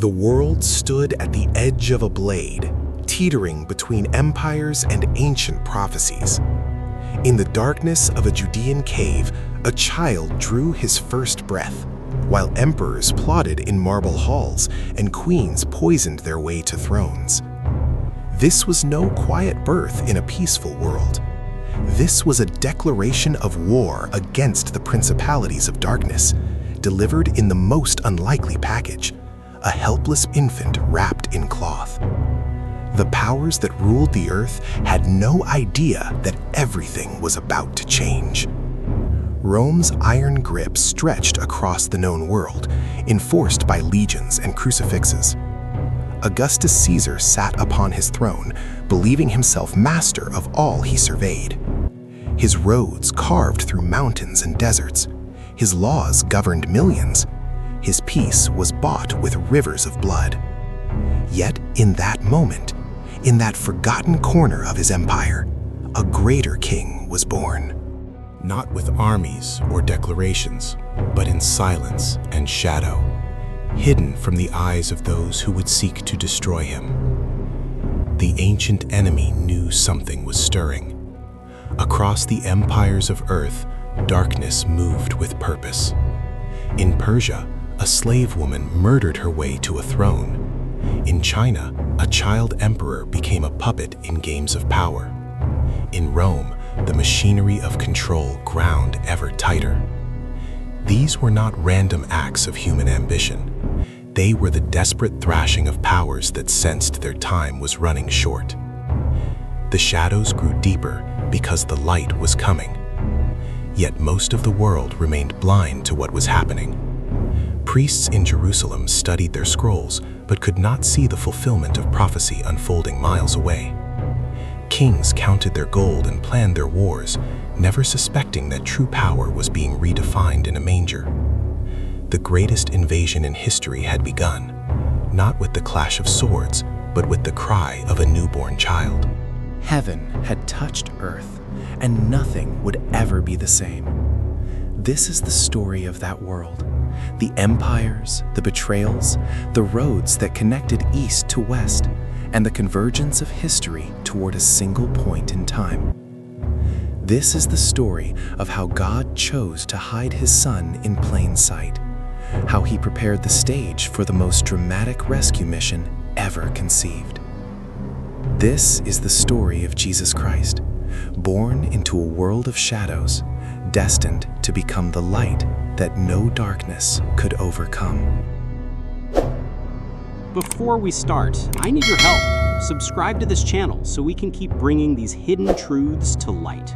The world stood at the edge of a blade, teetering between empires and ancient prophecies. In the darkness of a Judean cave, a child drew his first breath, while emperors plotted in marble halls and queens poisoned their way to thrones. This was no quiet birth in a peaceful world. This was a declaration of war against the principalities of darkness, delivered in the most unlikely package, a helpless infant wrapped in cloth. The powers that ruled the earth had no idea that everything was about to change. Rome's iron grip stretched across the known world, enforced by legions and crucifixes. Augustus Caesar sat upon his throne, believing himself master of all he surveyed. His roads carved through mountains and deserts. His laws governed millions. His peace was bought with rivers of blood. Yet in that moment, in that forgotten corner of his empire, a greater king was born. Not with armies or declarations, but in silence and shadow, hidden from the eyes of those who would seek to destroy him. The ancient enemy knew something was stirring. Across the empires of earth, darkness moved with purpose. In Persia, a slave woman murdered her way to a throne. In China, a child emperor became a puppet in games of power. In Rome, the machinery of control ground ever tighter. These were not random acts of human ambition. They were the desperate thrashing of powers that sensed their time was running short. The shadows grew deeper because the light was coming. Yet most of the world remained blind to what was happening. Priests in Jerusalem studied their scrolls, but could not see the fulfillment of prophecy unfolding miles away. Kings counted their gold and planned their wars, never suspecting that true power was being redefined in a manger. The greatest invasion in history had begun, not with the clash of swords, but with the cry of a newborn child. Heaven had touched earth, and nothing would ever be the same. This is the story of that world. The empires, the betrayals, the roads that connected east to west, and the convergence of history toward a single point in time. This is the story of how God chose to hide his Son in plain sight, how he prepared the stage for the most dramatic rescue mission ever conceived. This is the story of Jesus Christ, born into a world of shadows, destined to become the light that no darkness could overcome. Before we start, I need your help. Subscribe to this channel so we can keep bringing these hidden truths to light.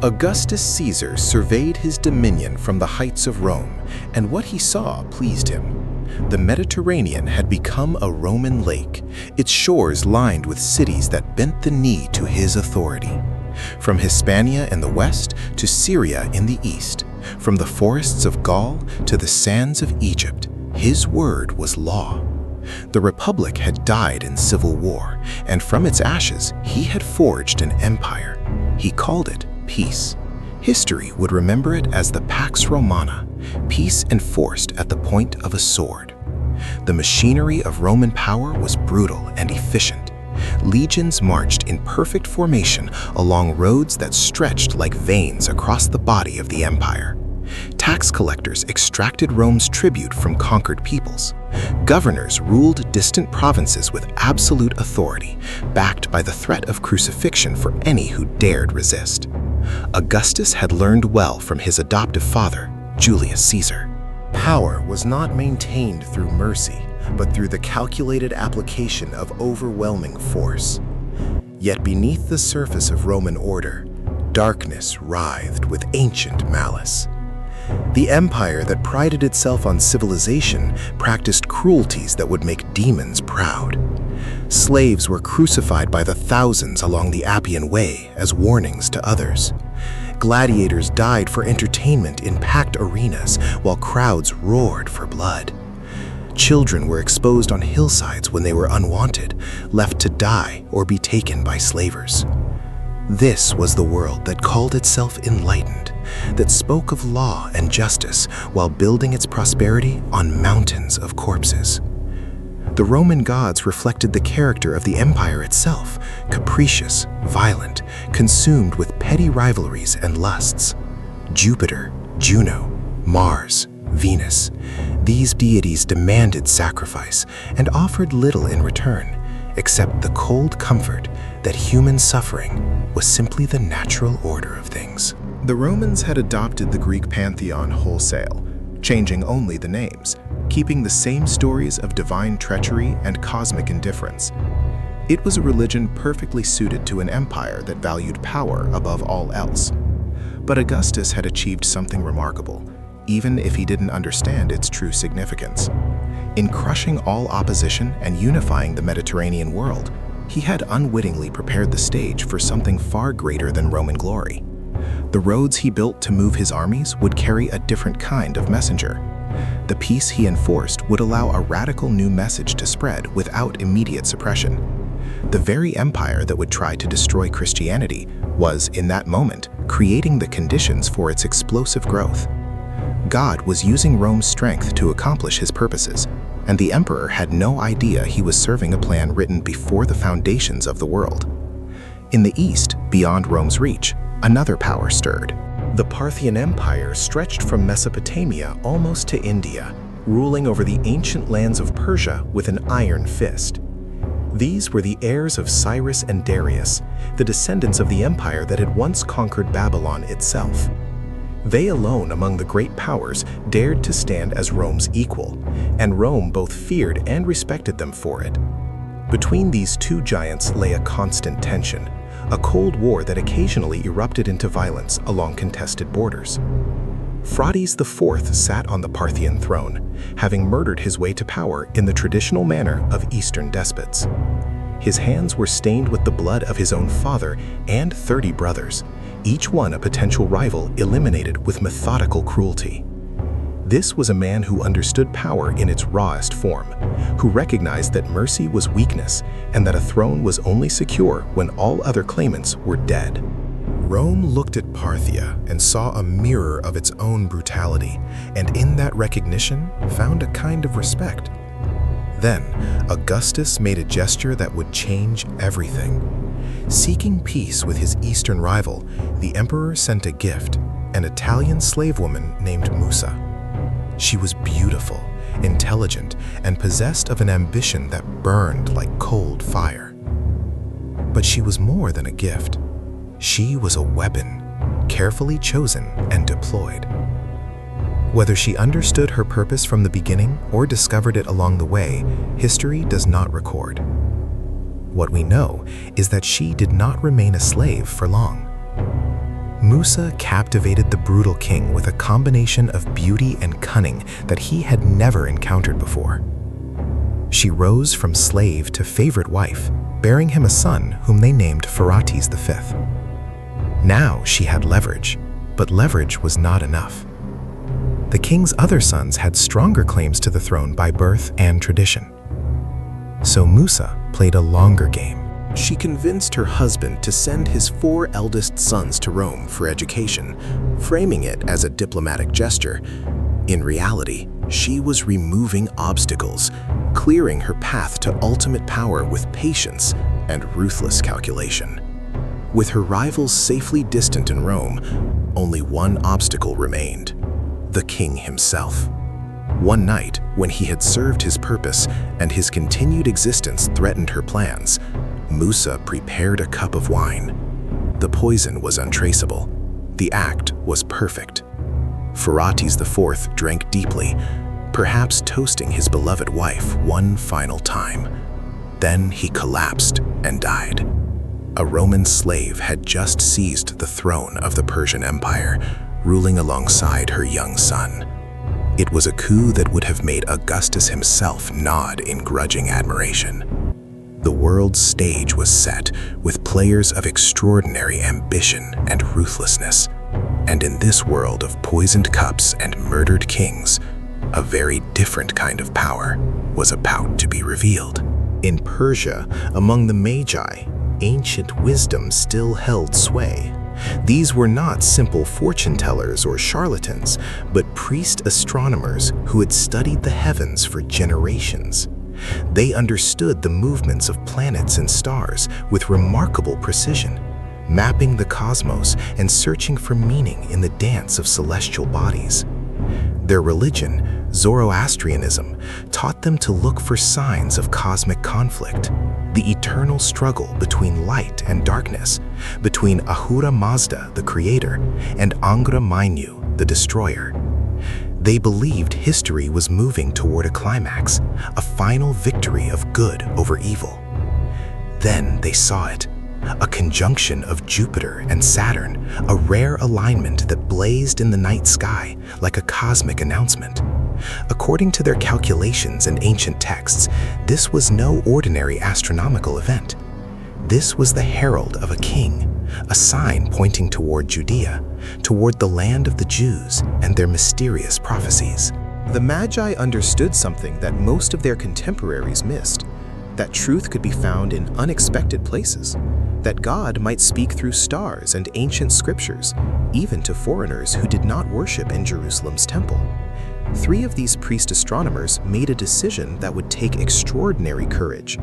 Augustus Caesar surveyed his dominion from the heights of Rome, and what he saw pleased him. The Mediterranean had become a Roman lake, its shores lined with cities that bent the knee to his authority. From Hispania in the west to Syria in the east, from the forests of Gaul to the sands of Egypt, his word was law. The Republic had died in civil war, and from its ashes he had forged an empire. He called it peace. History would remember it as the Pax Romana, peace enforced at the point of a sword. The machinery of Roman power was brutal and efficient. Legions marched in perfect formation along roads that stretched like veins across the body of the empire. Tax collectors extracted Rome's tribute from conquered peoples. Governors ruled distant provinces with absolute authority, backed by the threat of crucifixion for any who dared resist. Augustus had learned well from his adoptive father, Julius Caesar. Power was not maintained through mercy, but through the calculated application of overwhelming force. Yet beneath the surface of Roman order, darkness writhed with ancient malice. The empire that prided itself on civilization practiced cruelties that would make demons proud. Slaves were crucified by the thousands along the Appian Way as warnings to others. Gladiators died for entertainment in packed arenas while crowds roared for blood. Children were exposed on hillsides when they were unwanted, left to die or be taken by slavers. This was the world that called itself enlightened, that spoke of law and justice while building its prosperity on mountains of corpses. The Roman gods reflected the character of the empire itself, capricious, violent, consumed with petty rivalries and lusts. Jupiter, Juno, Mars, Venus, these deities demanded sacrifice and offered little in return, except the cold comfort that human suffering was simply the natural order of things. The Romans had adopted the Greek pantheon wholesale, changing only the names, keeping the same stories of divine treachery and cosmic indifference. It was a religion perfectly suited to an empire that valued power above all else. But Augustus had achieved something remarkable, even if he didn't understand its true significance. In crushing all opposition and unifying the Mediterranean world, he had unwittingly prepared the stage for something far greater than Roman glory. The roads he built to move his armies would carry a different kind of messenger. The peace he enforced would allow a radical new message to spread without immediate suppression. The very empire that would try to destroy Christianity was, in that moment, creating the conditions for its explosive growth. God was using Rome's strength to accomplish his purposes, and the emperor had no idea he was serving a plan written before the foundations of the world. In the east, beyond Rome's reach, another power stirred. The Parthian Empire stretched from Mesopotamia almost to India, ruling over the ancient lands of Persia with an iron fist. These were the heirs of Cyrus and Darius, the descendants of the empire that had once conquered Babylon itself. They alone among the great powers dared to stand as Rome's equal, and Rome both feared and respected them for it. Between these two giants lay a constant tension, a cold war that occasionally erupted into violence along contested borders. Phraates IV sat on the Parthian throne, having murdered his way to power in the traditional manner of Eastern despots. His hands were stained with the blood of his own father and 30 brothers, each one a potential rival eliminated with methodical cruelty. This was a man who understood power in its rawest form, who recognized that mercy was weakness and that a throne was only secure when all other claimants were dead. Rome looked at Parthia and saw a mirror of its own brutality, and in that recognition found a kind of respect. Then, Augustus made a gesture that would change everything. Seeking peace with his eastern rival, the emperor sent a gift, an Italian slave woman named Musa. She was beautiful, intelligent, and possessed of an ambition that burned like cold fire. But she was more than a gift. She was a weapon, carefully chosen and deployed. Whether she understood her purpose from the beginning or discovered it along the way, history does not record. What we know is that she did not remain a slave for long. Musa captivated the brutal king with a combination of beauty and cunning that he had never encountered before. She rose from slave to favorite wife, bearing him a son whom they named Phraates V. Now she had leverage, but leverage was not enough. The king's other sons had stronger claims to the throne by birth and tradition. So Musa played a longer game. She convinced her husband to send his 4 eldest sons to Rome for education, framing it as a diplomatic gesture. In reality, she was removing obstacles, clearing her path to ultimate power with patience and ruthless calculation. With her rivals safely distant in Rome, only one obstacle remained: the king himself. One night, when he had served his purpose and his continued existence threatened her plans, Musa prepared a cup of wine. The poison was untraceable. The act was perfect. Phraates IV drank deeply, perhaps toasting his beloved wife one final time. Then he collapsed and died. A Roman slave had just seized the throne of the Persian Empire, ruling alongside her young son. It was a coup that would have made Augustus himself nod in grudging admiration. The world's stage was set with players of extraordinary ambition and ruthlessness. And in this world of poisoned cups and murdered kings, a very different kind of power was about to be revealed. In Persia, among the Magi, ancient wisdom still held sway. These were not simple fortune tellers or charlatans, but priest astronomers who had studied the heavens for generations. They understood the movements of planets and stars with remarkable precision, mapping the cosmos and searching for meaning in the dance of celestial bodies. Their religion, Zoroastrianism, taught them to look for signs of cosmic conflict, the eternal struggle between light and darkness, between Ahura Mazda, the creator, and Angra Mainyu, the destroyer. They believed history was moving toward a climax, a final victory of good over evil. Then they saw it, a conjunction of Jupiter and Saturn, a rare alignment that blazed in the night sky like a cosmic announcement. According to their calculations and ancient texts, this was no ordinary astronomical event. This was the herald of a king, a sign pointing toward Judea, toward the land of the Jews and their mysterious prophecies. The Magi understood something that most of their contemporaries missed, that truth could be found in unexpected places, that God might speak through stars and ancient scriptures, even to foreigners who did not worship in Jerusalem's temple. 3 of these priest astronomers made a decision that would take extraordinary courage.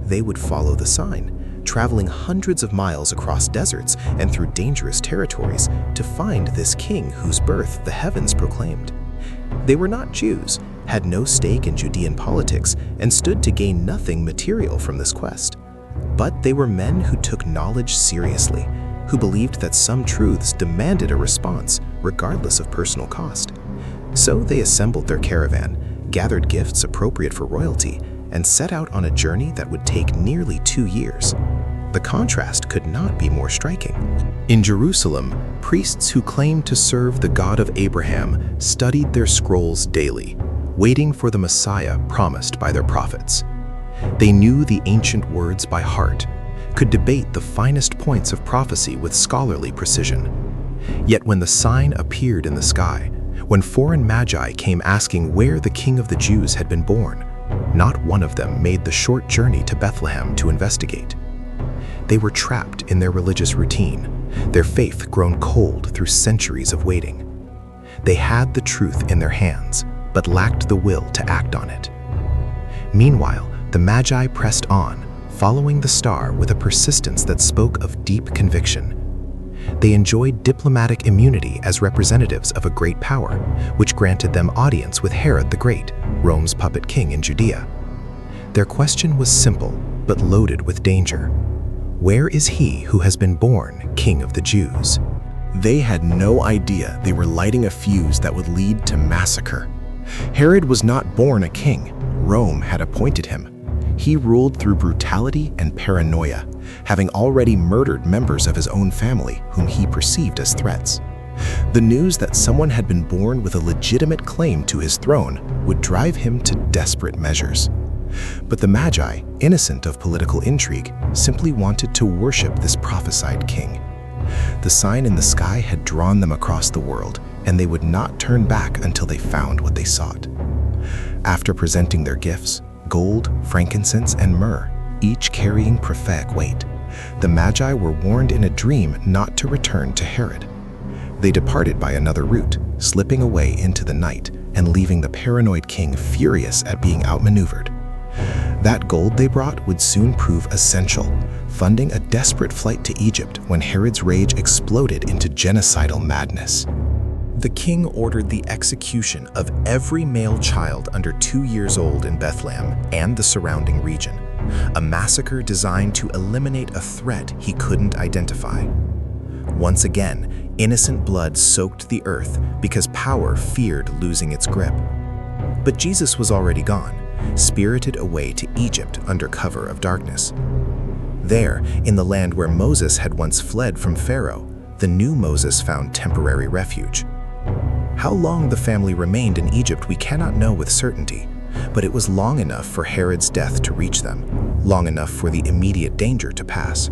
They would follow the sign, traveling hundreds of miles across deserts and through dangerous territories to find this king whose birth the heavens proclaimed. They were not Jews, had no stake in Judean politics, and stood to gain nothing material from this quest. But they were men who took knowledge seriously, who believed that some truths demanded a response, regardless of personal cost. So they assembled their caravan, gathered gifts appropriate for royalty, and set out on a journey that would take nearly 2 years. The contrast could not be more striking. In Jerusalem, priests who claimed to serve the God of Abraham studied their scrolls daily, waiting for the Messiah promised by their prophets. They knew the ancient words by heart, could debate the finest points of prophecy with scholarly precision. Yet when the sign appeared in the sky, when foreign magi came asking where the King of the Jews had been born, not one of them made the short journey to Bethlehem to investigate. They were trapped in their religious routine, their faith grown cold through centuries of waiting. They had the truth in their hands, but lacked the will to act on it. Meanwhile, the Magi pressed on, following the star with a persistence that spoke of deep conviction. They enjoyed diplomatic immunity as representatives of a great power, which granted them audience with Herod the Great, Rome's puppet king in Judea. Their question was simple, but loaded with danger. Where is he who has been born King of the Jews? They had no idea they were lighting a fuse that would lead to massacre. Herod was not born a king. Rome had appointed him. He ruled through brutality and paranoia, having already murdered members of his own family whom he perceived as threats. The news that someone had been born with a legitimate claim to his throne would drive him to desperate measures. But the Magi, innocent of political intrigue, simply wanted to worship this prophesied king. The sign in the sky had drawn them across the world, and they would not turn back until they found what they sought. After presenting their gifts, gold, frankincense, and myrrh, each carrying prophetic weight, the Magi were warned in a dream not to return to Herod. They departed by another route, slipping away into the night and leaving the paranoid king furious at being outmaneuvered. That gold they brought would soon prove essential, funding a desperate flight to Egypt when Herod's rage exploded into genocidal madness. The king ordered the execution of every male child under 2 years old in Bethlehem and the surrounding region, a massacre designed to eliminate a threat he couldn't identify. Once again, innocent blood soaked the earth because power feared losing its grip. But Jesus was already gone, spirited away to Egypt under cover of darkness. There, in the land where Moses had once fled from Pharaoh, the new Moses found temporary refuge. How long the family remained in Egypt we cannot know with certainty, but it was long enough for Herod's death to reach them, long enough for the immediate danger to pass.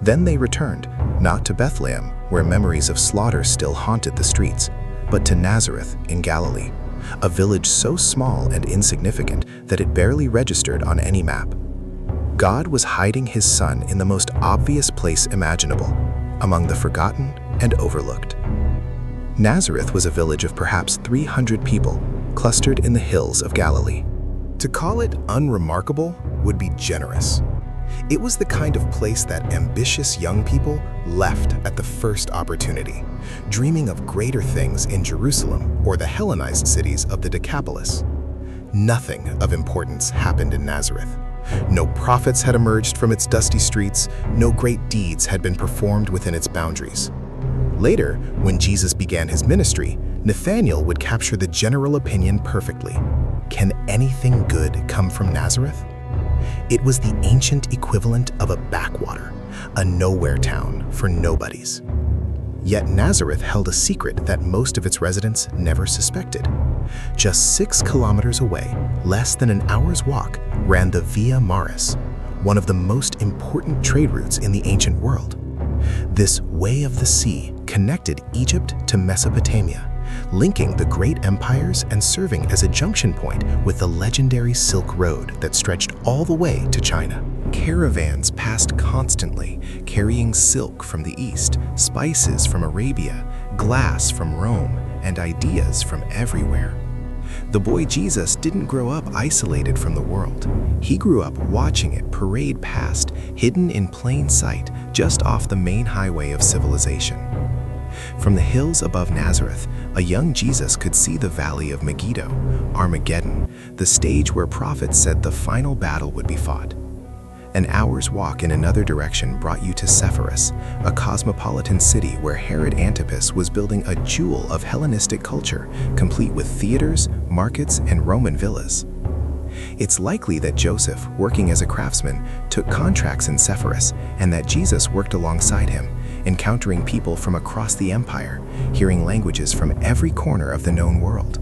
Then they returned, not to Bethlehem, where memories of slaughter still haunted the streets, but to Nazareth in Galilee, a village so small and insignificant that it barely registered on any map. God was hiding his son in the most obvious place imaginable, among the forgotten and overlooked. Nazareth was a village of perhaps 300 people, clustered in the hills of Galilee. To call it unremarkable would be generous. It was the kind of place that ambitious young people left at the first opportunity, dreaming of greater things in Jerusalem or the Hellenized cities of the Decapolis. Nothing of importance happened in Nazareth. No prophets had emerged from its dusty streets, no great deeds had been performed within its boundaries. Later, when Jesus began his ministry, Nathanael would capture the general opinion perfectly. Can anything good come from Nazareth? It was the ancient equivalent of a backwater, a nowhere town for nobodies. Yet Nazareth held a secret that most of its residents never suspected. Just 6 kilometers away, less than an hour's walk, ran the Via Maris, one of the most important trade routes in the ancient world. This way of the sea connected Egypt to Mesopotamia, linking the great empires and serving as a junction point with the legendary Silk Road that stretched all the way to China. Caravans passed constantly, carrying silk from the east, spices from Arabia, glass from Rome, and ideas from everywhere. The boy Jesus didn't grow up isolated from the world. He grew up watching it parade past, hidden in plain sight, just off the main highway of civilization. From the hills above Nazareth, a young Jesus could see the valley of Megiddo, Armageddon, the stage where prophets said the final battle would be fought. An hour's walk in another direction brought you to Sepphoris, a cosmopolitan city where Herod Antipas was building a jewel of Hellenistic culture, complete with theaters, markets, and Roman villas. It's likely that Joseph, working as a craftsman, took contracts in Sepphoris, and that Jesus worked alongside him, encountering people from across the empire, hearing languages from every corner of the known world.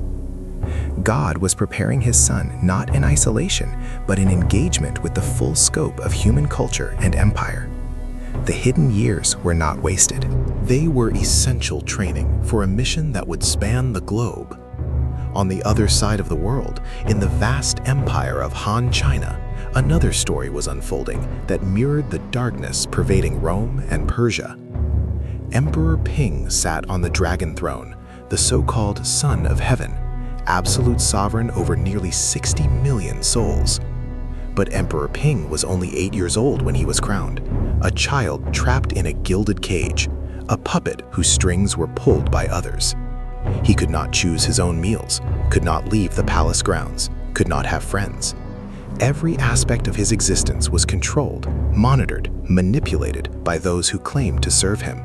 God was preparing his son not in isolation, but in engagement with the full scope of human culture and empire. The hidden years were not wasted. They were essential training for a mission that would span the globe. On the other side of the world, in the vast empire of Han China, another story was unfolding that mirrored the darkness pervading Rome and Persia. Emperor Ping sat on the dragon throne, the so-called Son of Heaven, absolute sovereign over nearly 60 million souls. But Emperor Ping was only 8 years old when he was crowned, a child trapped in a gilded cage, a puppet whose strings were pulled by others. He could not choose his own meals, could not leave the palace grounds, could not have friends. Every aspect of his existence was controlled, monitored, manipulated by those who claimed to serve him.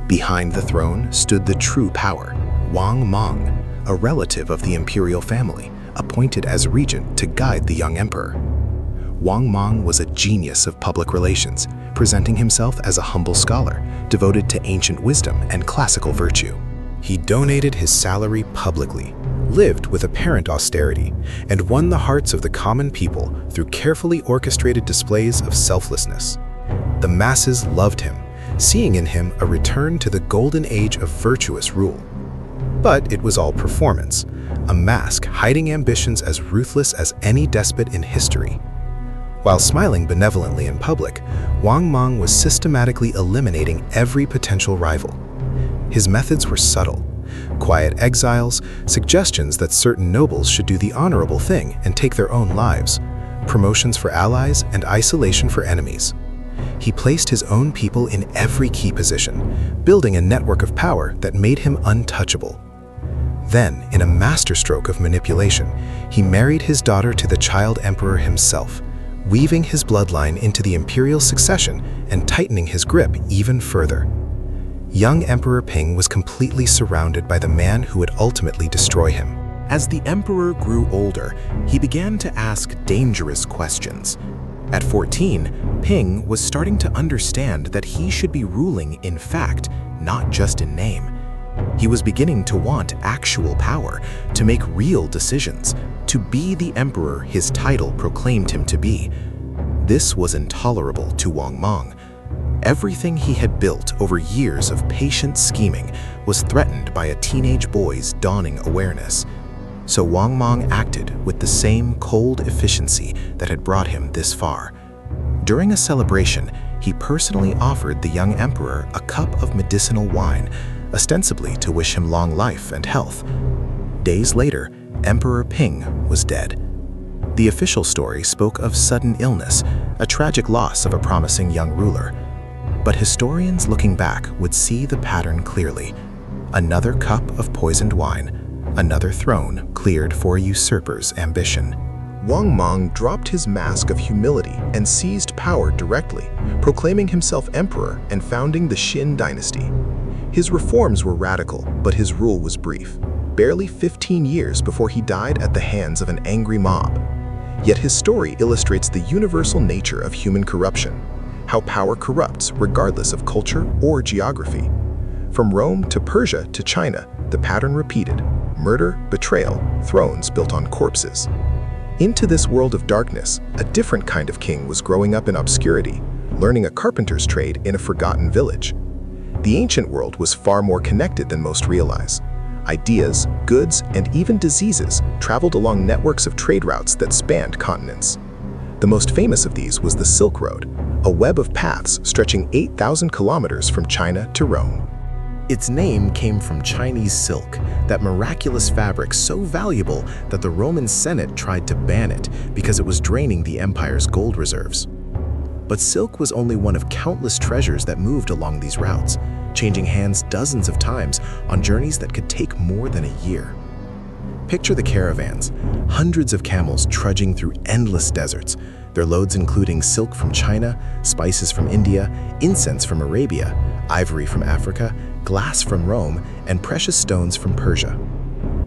Behind the throne stood the true power, Wang Mang, a relative of the imperial family, appointed as regent to guide the young emperor. Wang Mang was a genius of public relations, presenting himself as a humble scholar, devoted to ancient wisdom and classical virtue. He donated his salary publicly, lived with apparent austerity, and won the hearts of the common people through carefully orchestrated displays of selflessness. The masses loved him, seeing in him a return to the golden age of virtuous rule. But it was all performance, a mask hiding ambitions as ruthless as any despot in history. While smiling benevolently in public, Wang Mang was systematically eliminating every potential rival. His methods were subtle: quiet exiles, suggestions that certain nobles should do the honorable thing and take their own lives, promotions for allies, and isolation for enemies. He placed his own people in every key position, building a network of power that made him untouchable. Then, in a masterstroke of manipulation, he married his daughter to the child emperor himself, weaving his bloodline into the imperial succession and tightening his grip even further. Young Emperor Ping was completely surrounded by the man who would ultimately destroy him. As the emperor grew older, he began to ask dangerous questions. At 14, Ping was starting to understand that he should be ruling in fact, not just in name. He was beginning to want actual power, to make real decisions, to be the emperor his title proclaimed him to be. This was intolerable to Wang Mang. Everything he had built over years of patient scheming was threatened by a teenage boy's dawning awareness. So Wang Mang acted with the same cold efficiency that had brought him this far, During a celebration, he personally offered the young emperor a cup of medicinal wine, ostensibly to wish him long life and health. Days later, Emperor Ping was dead. The official story spoke of sudden illness, a tragic loss of a promising young ruler. But historians looking back would see the pattern clearly. Another cup of poisoned wine, another throne cleared for a usurper's ambition. Wang Mang dropped his mask of humility and seized power directly, proclaiming himself emperor and founding the Qin dynasty. His reforms were radical, but his rule was brief, barely 15 years before he died at the hands of an angry mob. Yet his story illustrates the universal nature of human corruption, how power corrupts regardless of culture or geography. From Rome to Persia to China, the pattern repeated: murder, betrayal, thrones built on corpses. Into this world of darkness, a different kind of king was growing up in obscurity, learning a carpenter's trade in a forgotten village. The ancient world was far more connected than most realize. Ideas, goods, and even diseases traveled along networks of trade routes that spanned continents. The most famous of these was the Silk Road, a web of paths stretching 8,000 kilometers from China to Rome. Its name came from Chinese silk, that miraculous fabric so valuable that the Roman Senate tried to ban it because it was draining the empire's gold reserves. But silk was only one of countless treasures that moved along these routes, changing hands dozens of times on journeys that could take more than a year. Picture the caravans, hundreds of camels trudging through endless deserts, their loads including silk from China, spices from India, incense from Arabia, ivory from Africa, glass from Rome, and precious stones from Persia.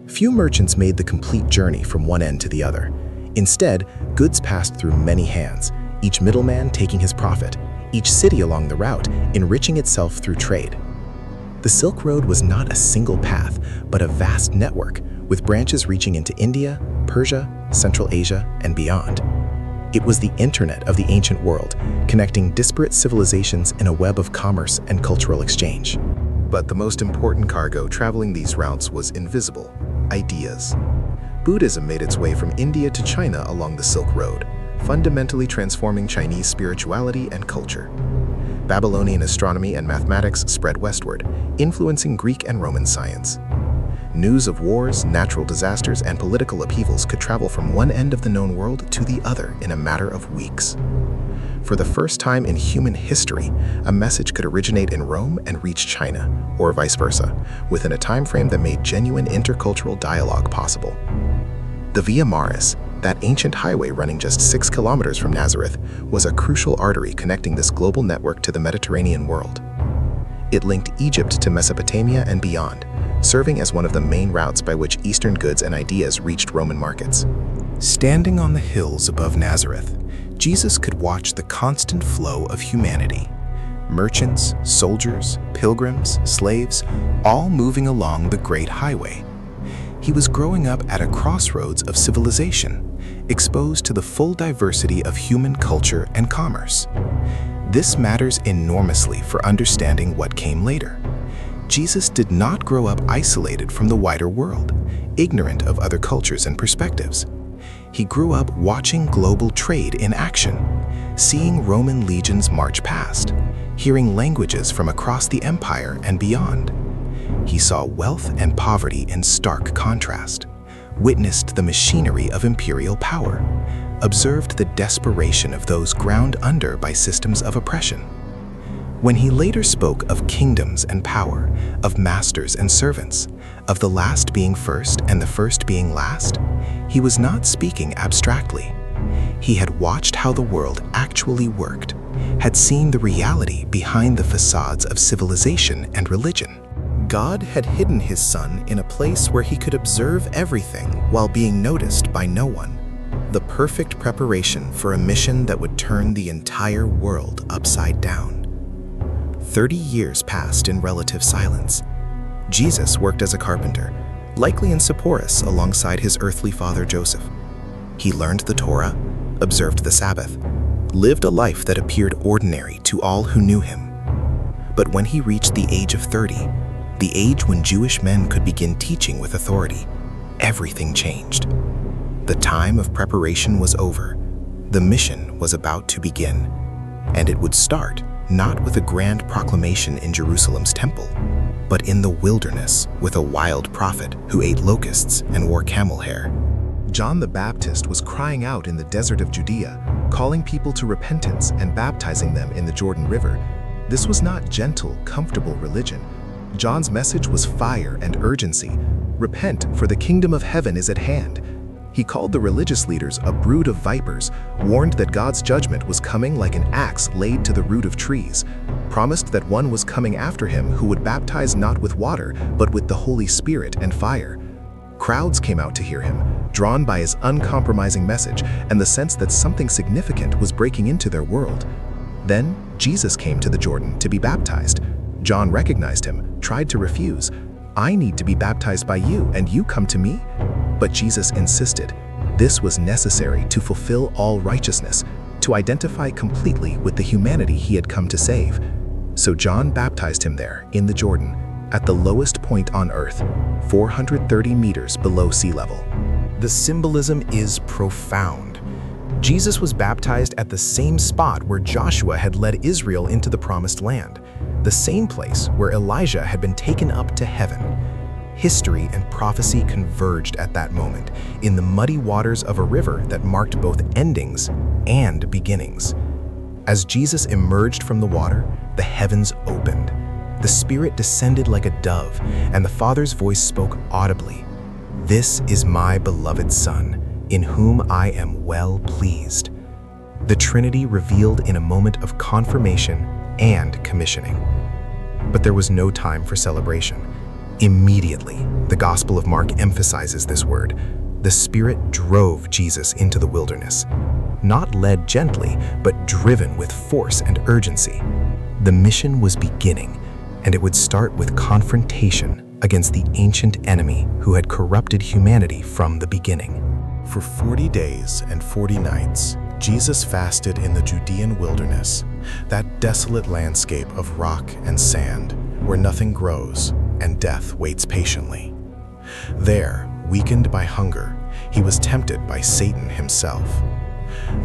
Few merchants made the complete journey from one end to the other. Instead, goods passed through many hands, each middleman taking his profit, each city along the route enriching itself through trade. The Silk Road was not a single path, but a vast network, with branches reaching into India, Persia, Central Asia, and beyond. It was the internet of the ancient world, connecting disparate civilizations in a web of commerce and cultural exchange. But the most important cargo traveling these routes was invisible: ideas. Buddhism made its way from India to China along the Silk Road, fundamentally transforming Chinese spirituality and culture. Babylonian astronomy and mathematics spread westward, influencing Greek and Roman science. News of wars, natural disasters, and political upheavals could travel from one end of the known world to the other in a matter of weeks. For the first time in human history, a message could originate in Rome and reach China, or vice versa, within a time frame that made genuine intercultural dialogue possible. The Via Maris, that ancient highway running just 6 kilometers from Nazareth, was a crucial artery connecting this global network to the Mediterranean world. It linked Egypt to Mesopotamia and beyond, serving as one of the main routes by which Eastern goods and ideas reached Roman markets. Standing on the hills above Nazareth, Jesus could watch the constant flow of humanity. Merchants, soldiers, pilgrims, slaves, all moving along the great highway. He was growing up at a crossroads of civilization, exposed to the full diversity of human culture and commerce. This matters enormously for understanding what came later. Jesus did not grow up isolated from the wider world, ignorant of other cultures and perspectives. He grew up watching global trade in action, seeing Roman legions march past, hearing languages from across the empire and beyond. He saw wealth and poverty in stark contrast, witnessed the machinery of imperial power, observed the desperation of those ground under by systems of oppression. When he later spoke of kingdoms and power, of masters and servants, of the last being first and the first being last, he was not speaking abstractly. He had watched how the world actually worked, had seen the reality behind the facades of civilization and religion. God had hidden his son in a place where he could observe everything while being noticed by no one. The perfect preparation for a mission that would turn the entire world upside down. 30 years passed in relative silence. Jesus worked as a carpenter, likely in Sepphoris alongside his earthly father Joseph. He learned the Torah, observed the Sabbath, lived a life that appeared ordinary to all who knew him. But when he reached the age of 30, the age when Jewish men could begin teaching with authority, everything changed. The time of preparation was over. The mission was about to begin. And it would start not with a grand proclamation in Jerusalem's temple, but in the wilderness with a wild prophet who ate locusts and wore camel hair. John the Baptist was crying out in the desert of Judea, calling people to repentance and baptizing them in the Jordan River. This was not gentle, comfortable religion. John's message was fire and urgency. Repent, for the kingdom of heaven is at hand. He called the religious leaders a brood of vipers, warned that God's judgment was coming like an axe laid to the root of trees, promised that one was coming after him who would baptize not with water, but with the Holy Spirit and fire. Crowds came out to hear him, drawn by his uncompromising message and the sense that something significant was breaking into their world. Then Jesus came to the Jordan to be baptized. John recognized him, tried to refuse. "I need to be baptized by you, and you come to me?" But Jesus insisted. This was necessary to fulfill all righteousness, to identify completely with the humanity he had come to save. So John baptized him there, in the Jordan, at the lowest point on earth, 430 meters below sea level. The symbolism is profound. Jesus was baptized at the same spot where Joshua had led Israel into the promised land, the same place where Elijah had been taken up to heaven. History and prophecy converged at that moment in the muddy waters of a river that marked both endings and beginnings. As Jesus emerged from the water, the heavens opened. The Spirit descended like a dove, and the Father's voice spoke audibly. "This is my beloved Son, in whom I am well pleased." The Trinity revealed in a moment of confirmation and commissioning. But there was no time for celebration. Immediately, the Gospel of Mark emphasizes this word. The Spirit drove Jesus into the wilderness, not led gently, but driven with force and urgency. The mission was beginning, and it would start with confrontation against the ancient enemy who had corrupted humanity from the beginning. For 40 days and 40 nights, Jesus fasted in the Judean wilderness, that desolate landscape of rock and sand where nothing grows and death waits patiently. There, weakened by hunger, he was tempted by Satan himself.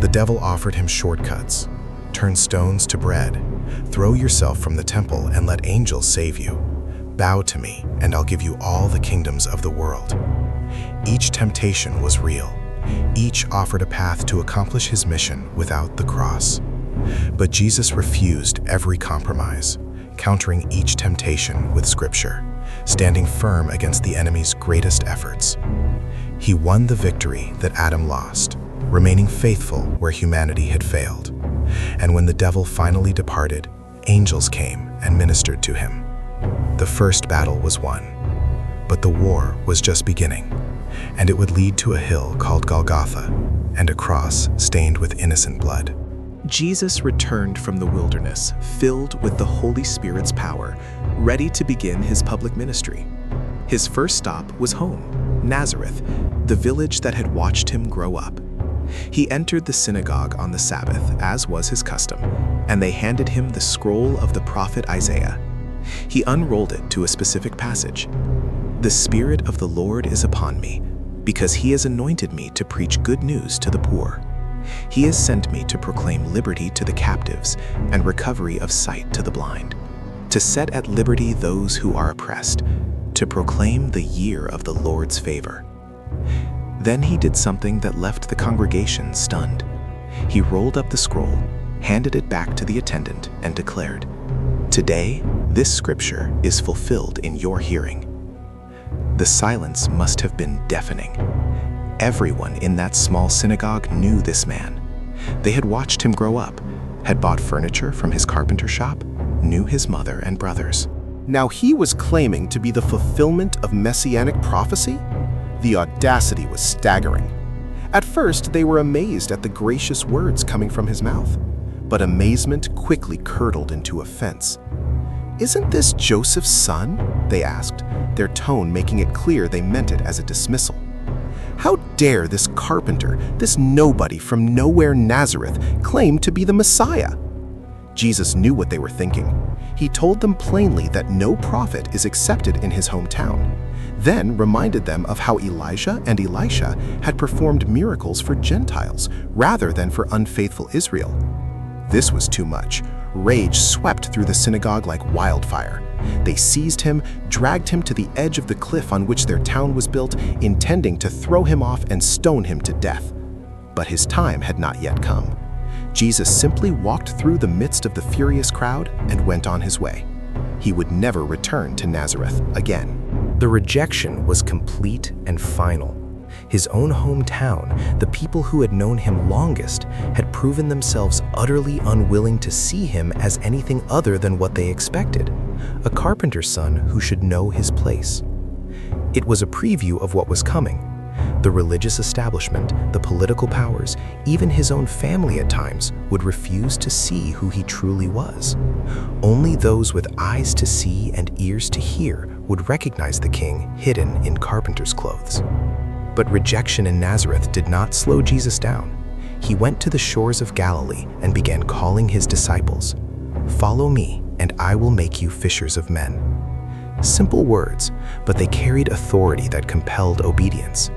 The devil offered him shortcuts. Turn stones to bread. Throw yourself from the temple and let angels save you. Bow to me, and I'll give you all the kingdoms of the world. Each temptation was real. Each offered a path to accomplish his mission without the cross. But Jesus refused every compromise, countering each temptation with Scripture, standing firm against the enemy's greatest efforts. He won the victory that Adam lost, remaining faithful where humanity had failed. And when the devil finally departed, angels came and ministered to him. The first battle was won, but the war was just beginning, and it would lead to a hill called Golgotha and a cross stained with innocent blood. Jesus returned from the wilderness, filled with the Holy Spirit's power, ready to begin his public ministry. His first stop was home, Nazareth, the village that had watched him grow up. He entered the synagogue on the Sabbath, as was his custom, and they handed him the scroll of the prophet Isaiah. He unrolled it to a specific passage. "The Spirit of the Lord is upon me, because he has anointed me to preach good news to the poor. He has sent me to proclaim liberty to the captives and recovery of sight to the blind, to set at liberty those who are oppressed, to proclaim the year of the Lord's favor." Then he did something that left the congregation stunned. He rolled up the scroll, handed it back to the attendant, and declared, "Today, this scripture is fulfilled in your hearing." The silence must have been deafening. Everyone in that small synagogue knew this man. They had watched him grow up, had bought furniture from his carpenter shop, knew his mother and brothers. Now he was claiming to be the fulfillment of messianic prophecy? The audacity was staggering. At first, they were amazed at the gracious words coming from his mouth, but amazement quickly curdled into offense. "Isn't this Joseph's son?" they asked, their tone making it clear they meant it as a dismissal. "How dare this carpenter, this nobody from nowhere Nazareth, claim to be the Messiah?" Jesus knew what they were thinking. He told them plainly that no prophet is accepted in his hometown, then reminded them of how Elijah and Elisha had performed miracles for Gentiles rather than for unfaithful Israel. This was too much. Rage swept through the synagogue like wildfire. They seized him, dragged him to the edge of the cliff on which their town was built, intending to throw him off and stone him to death. But his time had not yet come. Jesus simply walked through the midst of the furious crowd and went on his way. He would never return to Nazareth again. The rejection was complete and final. His own hometown, the people who had known him longest, had proven themselves utterly unwilling to see him as anything other than what they expected, a carpenter's son who should know his place. It was a preview of what was coming. The religious establishment, the political powers, even his own family at times would refuse to see who he truly was. Only those with eyes to see and ears to hear would recognize the king hidden in carpenter's clothes. But rejection in Nazareth did not slow Jesus down. He went to the shores of Galilee and began calling his disciples, "Follow me, and I will make you fishers of men." Simple words, but they carried authority that compelled obedience.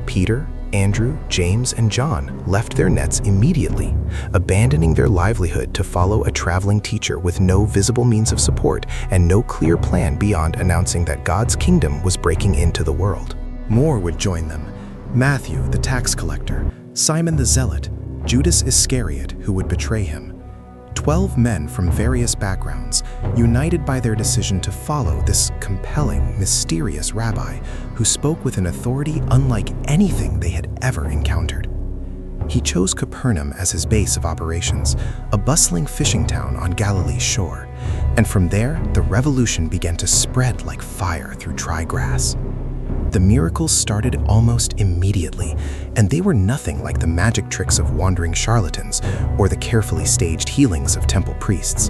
Peter, Andrew, James, and John left their nets immediately, abandoning their livelihood to follow a traveling teacher with no visible means of support and no clear plan beyond announcing that God's kingdom was breaking into the world. More would join them: Matthew, the tax collector, Simon the zealot, Judas Iscariot, who would betray him. 12 men from various backgrounds, united by their decision to follow this compelling, mysterious rabbi who spoke with an authority unlike anything they had ever encountered. He chose Capernaum as his base of operations, a bustling fishing town on Galilee's shore, and from there, the revolution began to spread like fire through dry grass. The miracles started almost immediately, and they were nothing like the magic tricks of wandering charlatans or the carefully staged healings of temple priests.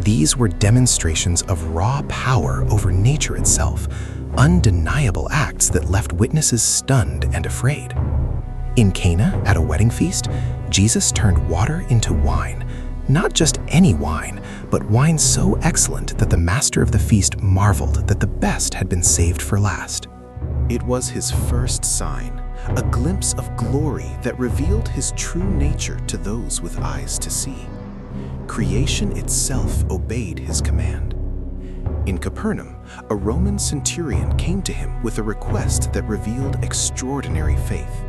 These were demonstrations of raw power over nature itself, undeniable acts that left witnesses stunned and afraid. In Cana, at a wedding feast, Jesus turned water into wine. Not just any wine, but wine so excellent that the master of the feast marveled that the best had been saved for last. It was his first sign, a glimpse of glory that revealed his true nature to those with eyes to see. Creation itself obeyed his command. In Capernaum, a Roman centurion came to him with a request that revealed extraordinary faith.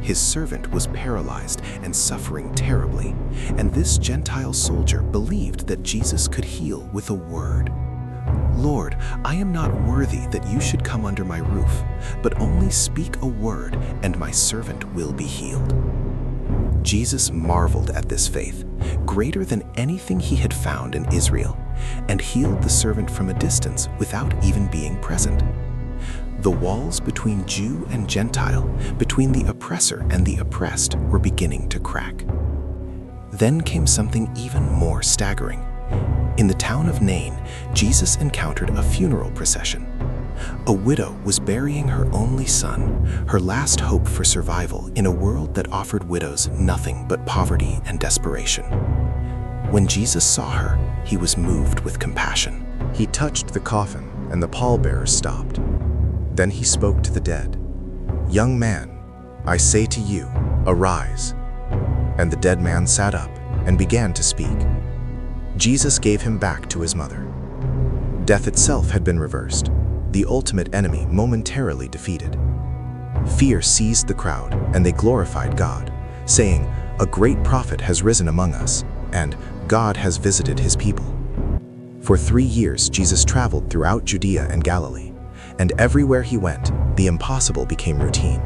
His servant was paralyzed and suffering terribly, and this Gentile soldier believed that Jesus could heal with a word. "Lord, I am not worthy that you should come under my roof, but only speak a word, and my servant will be healed." Jesus marveled at this faith, greater than anything he had found in Israel, and healed the servant from a distance without even being present. The walls between Jew and Gentile, between the oppressor and the oppressed, were beginning to crack. Then came something even more staggering. In the town of Nain, Jesus encountered a funeral procession. A widow was burying her only son, her last hope for survival in a world that offered widows nothing but poverty and desperation. When Jesus saw her, he was moved with compassion. He touched the coffin, and the pallbearers stopped. Then he spoke to the dead. "Young man, I say to you, arise." And the dead man sat up and began to speak. Jesus gave him back to his mother. Death itself had been reversed, the ultimate enemy momentarily defeated. Fear seized the crowd, and they glorified God, saying, "A great prophet has risen among us, and God has visited his people." For 3 years, Jesus traveled throughout Judea and Galilee, and everywhere he went, the impossible became routine.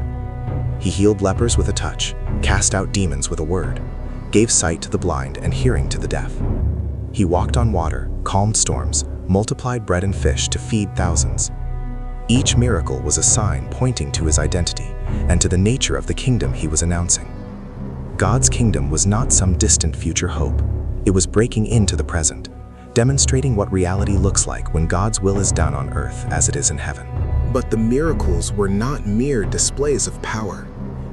He healed lepers with a touch, cast out demons with a word, gave sight to the blind and hearing to the deaf. He walked on water, calmed storms, multiplied bread and fish to feed thousands. Each miracle was a sign pointing to his identity and to the nature of the kingdom he was announcing. God's kingdom was not some distant future hope. It was breaking into the present, demonstrating what reality looks like when God's will is done on earth as it is in heaven. But the miracles were not mere displays of power.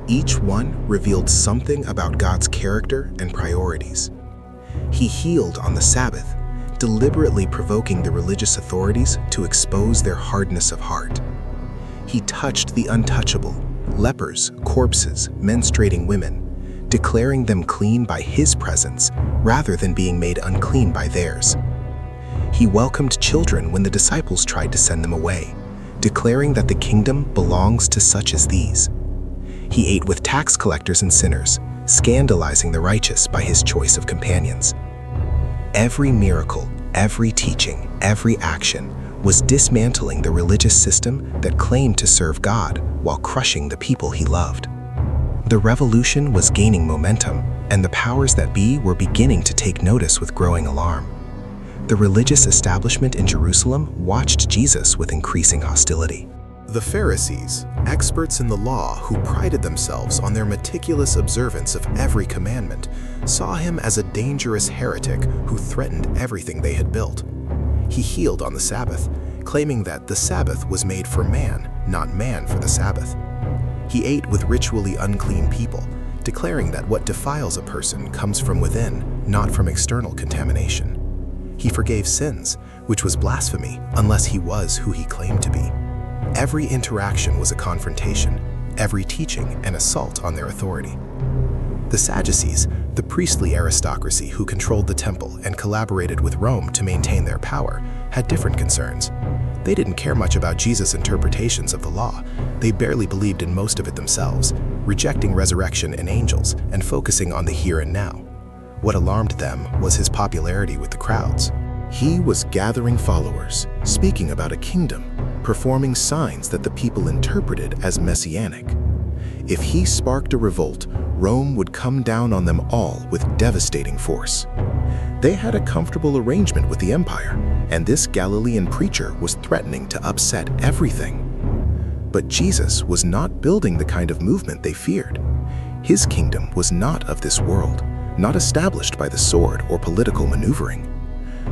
Each one revealed something about God's character and priorities. He healed on the Sabbath, deliberately provoking the religious authorities to expose their hardness of heart. He touched the untouchable, lepers, corpses, menstruating women, declaring them clean by his presence rather than being made unclean by theirs. He welcomed children when the disciples tried to send them away, declaring that the kingdom belongs to such as these. He ate with tax collectors and sinners, scandalizing the righteous by his choice of companions. Every miracle, every teaching, every action was dismantling the religious system that claimed to serve God while crushing the people he loved. The revolution was gaining momentum, and the powers that be were beginning to take notice with growing alarm. The religious establishment in Jerusalem watched Jesus with increasing hostility. The Pharisees, experts in the law who prided themselves on their meticulous observance of every commandment, saw him as a dangerous heretic who threatened everything they had built. He healed on the Sabbath, claiming that the Sabbath was made for man, not man for the Sabbath. He ate with ritually unclean people, declaring that what defiles a person comes from within, not from external contamination. He forgave sins, which was blasphemy unless he was who he claimed to be. Every interaction was a confrontation, every teaching an assault on their authority. The Sadducees, the priestly aristocracy who controlled the temple and collaborated with Rome to maintain their power, had different concerns. They didn't care much about Jesus' interpretations of the law. They barely believed in most of it themselves, rejecting resurrection and angels and focusing on the here and now. What alarmed them was his popularity with the crowds. He was gathering followers, speaking about a kingdom, performing signs that the people interpreted as messianic. If he sparked a revolt, Rome would come down on them all with devastating force. They had a comfortable arrangement with the empire, and this Galilean preacher was threatening to upset everything. But Jesus was not building the kind of movement they feared. His kingdom was not of this world, not established by the sword or political maneuvering.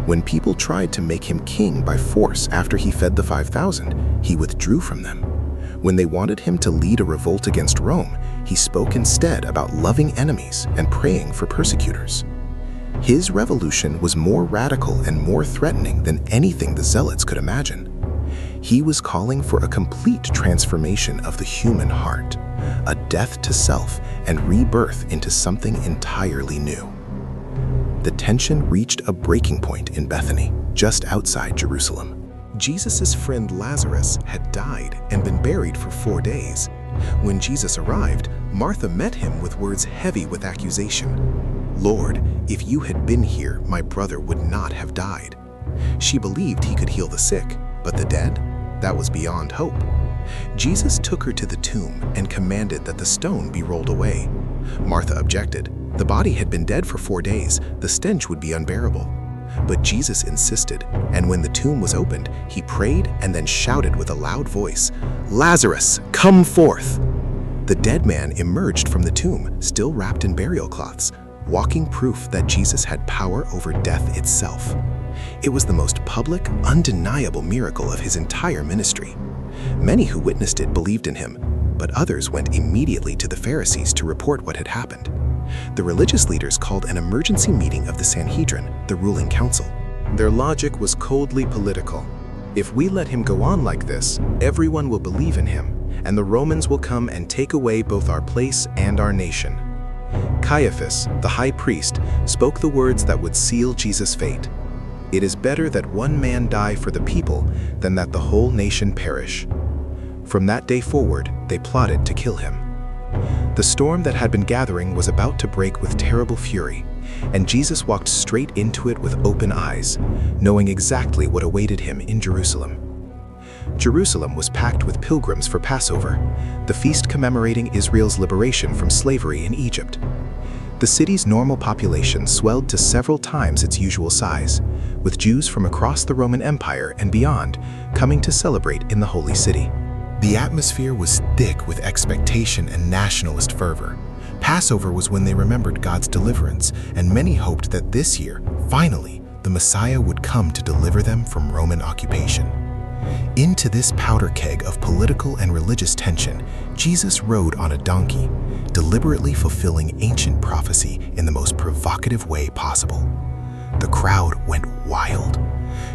When people tried to make him king by force after he fed the 5,000, he withdrew from them. When they wanted him to lead a revolt against Rome, he spoke instead about loving enemies and praying for persecutors. His revolution was more radical and more threatening than anything the Zealots could imagine. He was calling for a complete transformation of the human heart, a death to self and rebirth into something entirely new. The tension reached a breaking point in Bethany, just outside Jerusalem. Jesus' friend Lazarus had died and been buried for 4 days. When Jesus arrived, Martha met him with words heavy with accusation. "Lord, if you had been here, my brother would not have died." She believed he could heal the sick, but the dead? That was beyond hope. Jesus took her to the tomb and commanded that the stone be rolled away. Martha objected. The body had been dead for 4 days. The stench would be unbearable. But Jesus insisted, and when the tomb was opened, he prayed and then shouted with a loud voice, "Lazarus, come forth!" The dead man emerged from the tomb, still wrapped in burial cloths, walking proof that Jesus had power over death itself. It was the most public, undeniable miracle of his entire ministry. Many who witnessed it believed in him, but others went immediately to the Pharisees to report what had happened. The religious leaders called an emergency meeting of the Sanhedrin, the ruling council. Their logic was coldly political. If we let him go on like this, everyone will believe in him, and the Romans will come and take away both our place and our nation. Caiaphas, the high priest, spoke the words that would seal Jesus' fate. "It is better that one man die for the people than that the whole nation perish." From that day forward, they plotted to kill him. The storm that had been gathering was about to break with terrible fury, and Jesus walked straight into it with open eyes, knowing exactly what awaited him in Jerusalem. Jerusalem was packed with pilgrims for Passover, the feast commemorating Israel's liberation from slavery in Egypt. The city's normal population swelled to several times its usual size, with Jews from across the Roman Empire and beyond coming to celebrate in the Holy City. The atmosphere was thick with expectation and nationalist fervor. Passover was when they remembered God's deliverance, and many hoped that this year, finally, the Messiah would come to deliver them from Roman occupation. Into this powder keg of political and religious tension, Jesus rode on a donkey, deliberately fulfilling ancient prophecy in the most provocative way possible. The crowd went wild.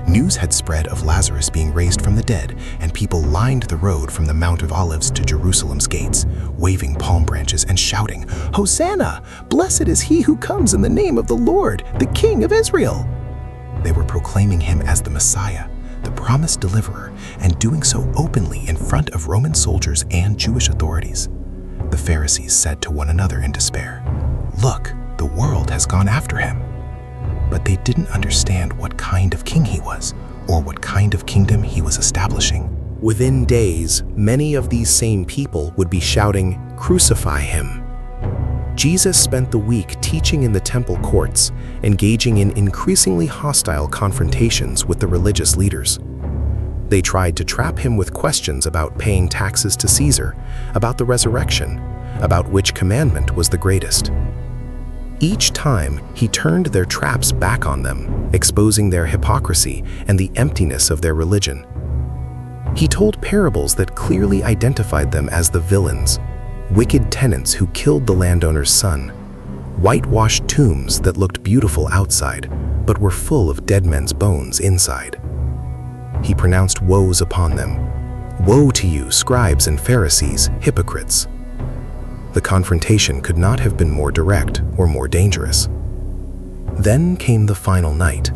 News had spread of Lazarus being raised from the dead, and people lined the road from the Mount of Olives to Jerusalem's gates, waving palm branches and shouting, "Hosanna! Blessed is he who comes in the name of the Lord, the King of Israel!" They were proclaiming him as the Messiah, the promised deliverer, and doing so openly in front of Roman soldiers and Jewish authorities. The Pharisees said to one another in despair, "Look, the world has gone after him." But they didn't understand what kind of king he was, or what kind of kingdom he was establishing. Within days, many of these same people would be shouting, "Crucify him." Jesus spent the week teaching in the temple courts, engaging in increasingly hostile confrontations with the religious leaders. They tried to trap him with questions about paying taxes to Caesar, about the resurrection, about which commandment was the greatest. Each time, he turned their traps back on them, exposing their hypocrisy and the emptiness of their religion. He told parables that clearly identified them as the villains, wicked tenants who killed the landowner's son, whitewashed tombs that looked beautiful outside, but were full of dead men's bones inside. He pronounced woes upon them. "Woe to you, scribes and Pharisees, hypocrites!" The confrontation could not have been more direct or more dangerous. Then came the final night.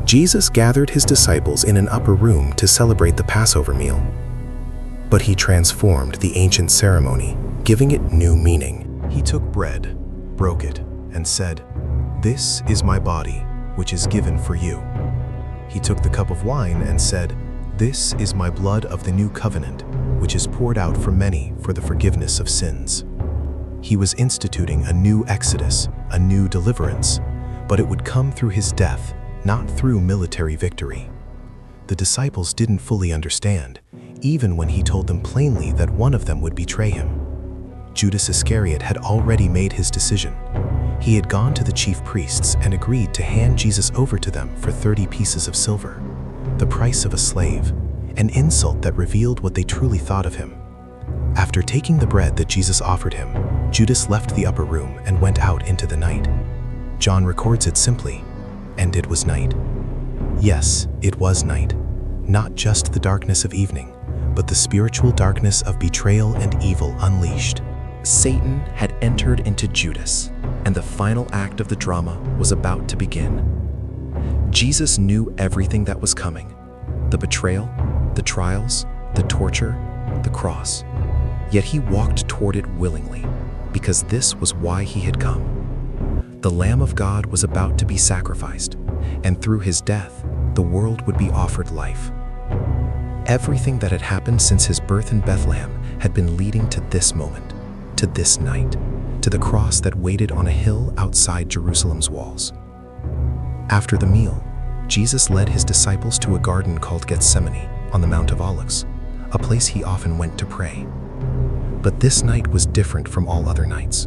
Jesus gathered his disciples in an upper room to celebrate the Passover meal. But he transformed the ancient ceremony, giving it new meaning. He took bread, broke it, and said, "This is my body, which is given for you." He took the cup of wine and said, "This is my blood of the new covenant, which is poured out for many for the forgiveness of sins." He was instituting a new exodus, a new deliverance, but it would come through his death, not through military victory. The disciples didn't fully understand, even when he told them plainly that one of them would betray him. Judas Iscariot had already made his decision. He had gone to the chief priests and agreed to hand Jesus over to them for 30 pieces of silver, the price of a slave, an insult that revealed what they truly thought of him. After taking the bread that Jesus offered him, Judas left the upper room and went out into the night. John records it simply, "And it was night." Yes, it was night. Not just the darkness of evening, but the spiritual darkness of betrayal and evil unleashed. Satan had entered into Judas, and the final act of the drama was about to begin. Jesus knew everything that was coming: the betrayal, the trials, the torture, the cross. Yet he walked toward it willingly, because this was why he had come. The Lamb of God was about to be sacrificed, and through his death, the world would be offered life. Everything that had happened since his birth in Bethlehem had been leading to this moment, to this night, to the cross that waited on a hill outside Jerusalem's walls. After the meal, Jesus led his disciples to a garden called Gethsemane on the Mount of Olives, a place he often went to pray. But this night was different from all other nights.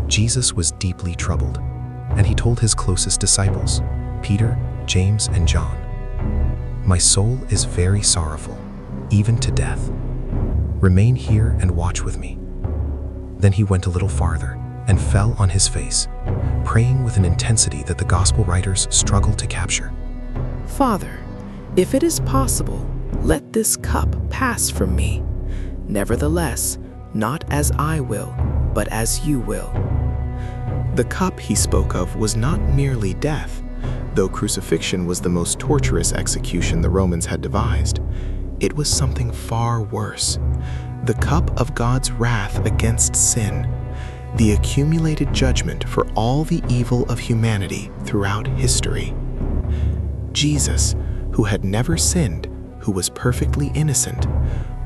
Jesus was deeply troubled, and he told his closest disciples, Peter, James, and John, "My soul is very sorrowful, even to death. Remain here and watch with me." Then he went a little farther and fell on his face, praying with an intensity that the gospel writers struggle to capture. "Father, if it is possible, let this cup pass from me. Nevertheless, not as I will, but as you will." The cup he spoke of was not merely death, though crucifixion was the most torturous execution the Romans had devised. It was something far worse: the cup of God's wrath against sin, the accumulated judgment for all the evil of humanity throughout history. Jesus, who had never sinned, who was perfectly innocent,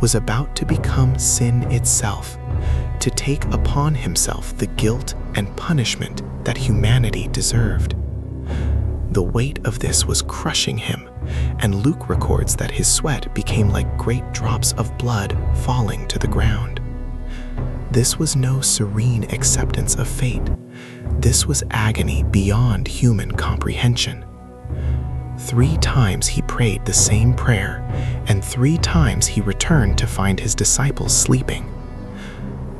was about to become sin itself, to take upon himself the guilt and punishment that humanity deserved. The weight of this was crushing him, and Luke records that his sweat became like great drops of blood falling to the ground. This was no serene acceptance of fate. This was agony beyond human comprehension. 3 times he prayed the same prayer, and 3 times he returned to find his disciples sleeping.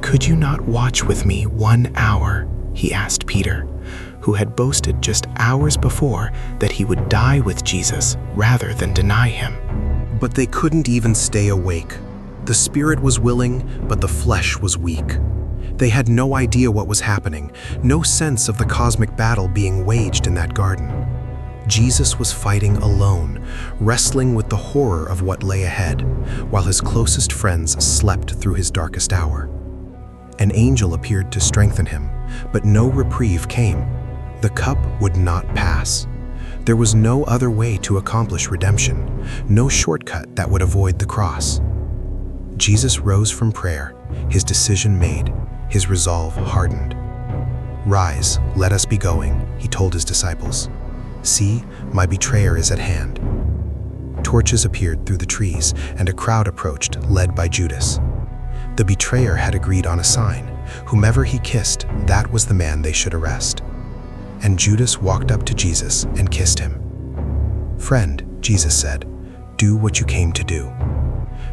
"Could you not watch with me 1 hour?" he asked Peter, who who had boasted just hours before that he would die with Jesus rather than deny him. But they couldn't even stay awake. The spirit was willing, but the flesh was weak. They had no idea what was happening, no sense of the cosmic battle being waged in that garden. Jesus was fighting alone, wrestling with the horror of what lay ahead, while his closest friends slept through his darkest hour. An angel appeared to strengthen him, but no reprieve came. The cup would not pass. There was no other way to accomplish redemption, no shortcut that would avoid the cross. Jesus rose from prayer, his decision made, his resolve hardened. "Rise, let us be going," he told his disciples. "See, my betrayer is at hand." Torches appeared through the trees, and a crowd approached, led by Judas. The betrayer had agreed on a sign. Whomever he kissed, that was the man they should arrest. And Judas walked up to Jesus and kissed him. "Friend," Jesus said, "do what you came to do."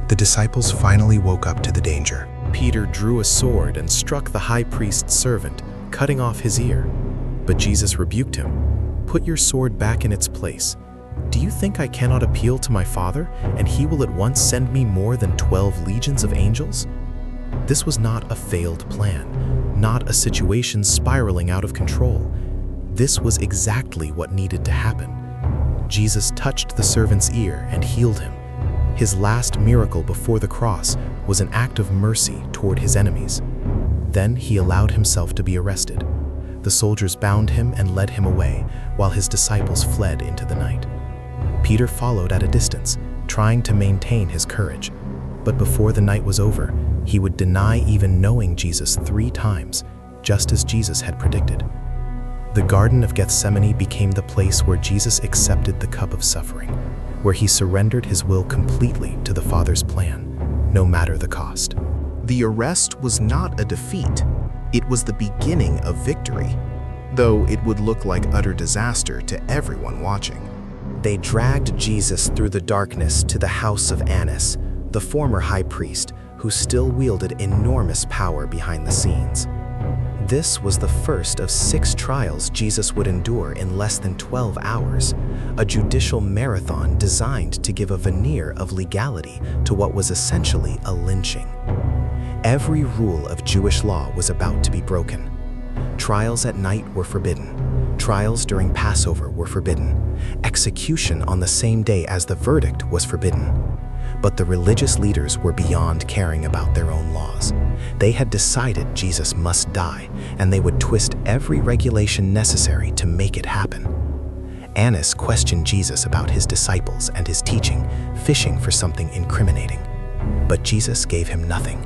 The disciples finally woke up to the danger. Peter drew a sword and struck the high priest's servant, cutting off his ear. But Jesus rebuked him. "Put your sword back in its place. Do you think I cannot appeal to my Father, and he will at once send me more than 12 legions of angels?" This was not a failed plan, not a situation spiraling out of control. This was exactly what needed to happen. Jesus touched the servant's ear and healed him. His last miracle before the cross was an act of mercy toward his enemies. Then he allowed himself to be arrested. The soldiers bound him and led him away, while his disciples fled into the night. Peter followed at a distance, trying to maintain his courage. But before the night was over, he would deny even knowing Jesus 3 times, just as Jesus had predicted. The Garden of Gethsemane became the place where Jesus accepted the cup of suffering, where he surrendered his will completely to the Father's plan, no matter the cost. The arrest was not a defeat. It was the beginning of victory, though it would look like utter disaster to everyone watching. They dragged Jesus through the darkness to the house of Annas, the former high priest, who still wielded enormous power behind the scenes. This was the first of 6 trials Jesus would endure in less than 12 hours, a judicial marathon designed to give a veneer of legality to what was essentially a lynching. Every rule of Jewish law was about to be broken. Trials at night were forbidden. Trials during Passover were forbidden. Execution on the same day as the verdict was forbidden. But the religious leaders were beyond caring about their own laws. They had decided Jesus must die, and they would twist every regulation necessary to make it happen. Annas questioned Jesus about his disciples and his teaching, fishing for something incriminating. But Jesus gave him nothing.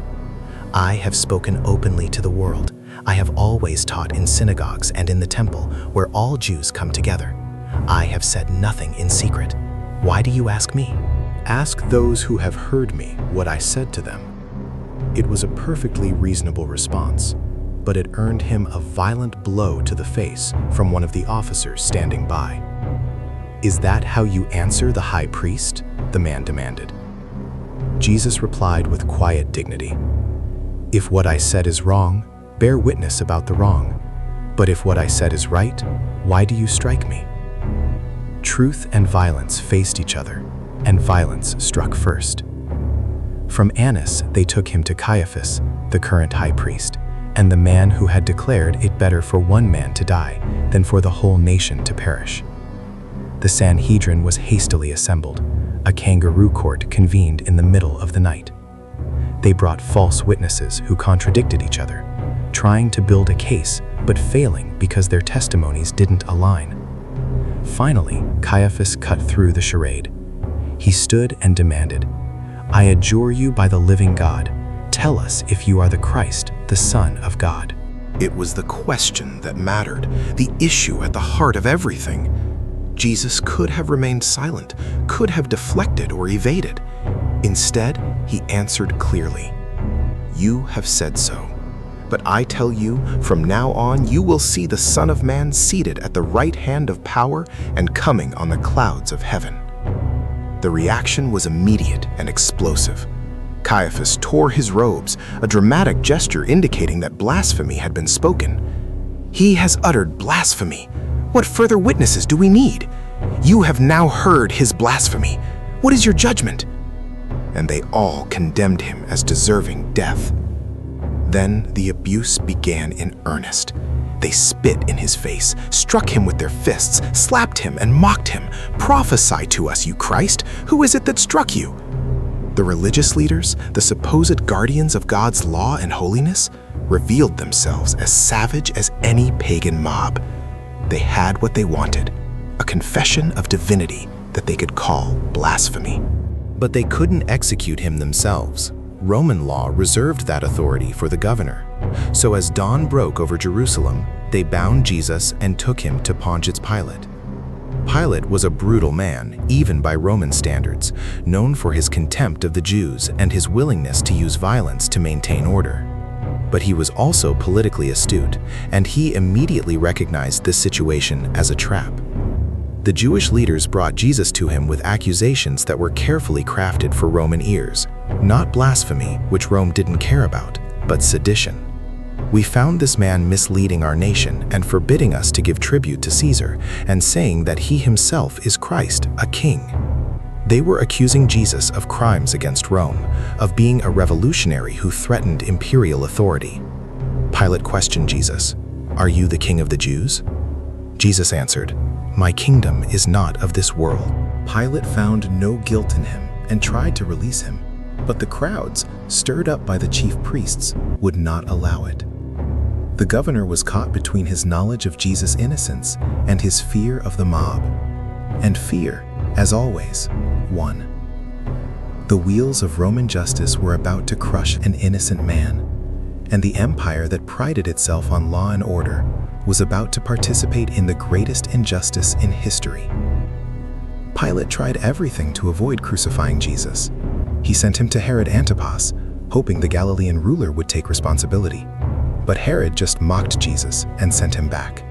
"I have spoken openly to the world. I have always taught in synagogues and in the temple, where all Jews come together. I have said nothing in secret. Why do you ask me?" "Ask those who have heard me what I said to them." It was a perfectly reasonable response, but it earned him a violent blow to the face from one of the officers standing by. "Is that how you answer the high priest?" the man demanded. Jesus replied with quiet dignity, "If what I said is wrong, bear witness about the wrong. But if what I said is right, why do you strike me?" Truth and violence faced each other, and violence struck first. From Annas, they took him to Caiaphas, the current high priest, and the man who had declared it better for one man to die than for the whole nation to perish. The Sanhedrin was hastily assembled. A kangaroo court convened in the middle of the night. They brought false witnesses who contradicted each other, trying to build a case but failing because their testimonies didn't align. Finally, Caiaphas cut through the charade. He stood and demanded, "I adjure you by the living God, tell us if you are the Christ, the Son of God." It was the question that mattered, the issue at the heart of everything. Jesus could have remained silent, could have deflected or evaded. Instead, he answered clearly, "You have said so. But I tell you, from now on you will see the Son of Man seated at the right hand of power and coming on the clouds of heaven." The reaction was immediate and explosive. Caiaphas tore his robes, a dramatic gesture indicating that blasphemy had been spoken. He has uttered blasphemy. What further witnesses do we need? You have now heard his blasphemy. What is your judgment?" And they all condemned him as deserving death. Then the abuse began in earnest. They spit in his face, struck him with their fists, slapped him, and mocked him. "Prophesy to us, you Christ! Who is it that struck you?" The religious leaders, the supposed guardians of God's law and holiness, revealed themselves as savage as any pagan mob. They had what they wanted, a confession of divinity that they could call blasphemy. But they couldn't execute him themselves. Roman law reserved that authority for the governor. So as dawn broke over Jerusalem, they bound Jesus and took him to Pontius Pilate. Pilate was a brutal man, even by Roman standards, known for his contempt of the Jews and his willingness to use violence to maintain order. But he was also politically astute, and he immediately recognized this situation as a trap. The Jewish leaders brought Jesus to him with accusations that were carefully crafted for Roman ears, not blasphemy, which Rome didn't care about, but sedition. "We found this man misleading our nation and forbidding us to give tribute to Caesar, and saying that he himself is Christ, a king." They were accusing Jesus of crimes against Rome, of being a revolutionary who threatened imperial authority. Pilate questioned Jesus, "Are you the king of the Jews?" Jesus answered, "My kingdom is not of this world." Pilate found no guilt in him and tried to release him, but the crowds, stirred up by the chief priests, would not allow it. The governor was caught between his knowledge of Jesus' innocence and his fear of the mob. And fear, as always, won. The wheels of Roman justice were about to crush an innocent man, and the empire that prided itself on law and order was about to participate in the greatest injustice in history. Pilate tried everything to avoid crucifying Jesus. He sent him to Herod Antipas, hoping the Galilean ruler would take responsibility. But Herod just mocked Jesus and sent him back.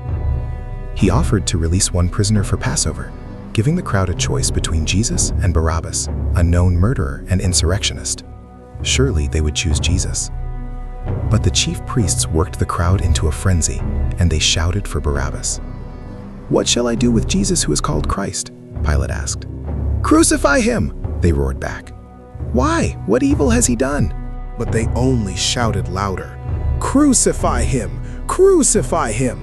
He offered to release one prisoner for Passover, giving the crowd a choice between Jesus and Barabbas, a known murderer and insurrectionist. Surely they would choose Jesus. But the chief priests worked the crowd into a frenzy, and they shouted for Barabbas. "What shall I do with Jesus who is called Christ?" Pilate asked. "Crucify him!" they roared back. "Why? What evil has he done?" But they only shouted louder, "Crucify him! Crucify him!"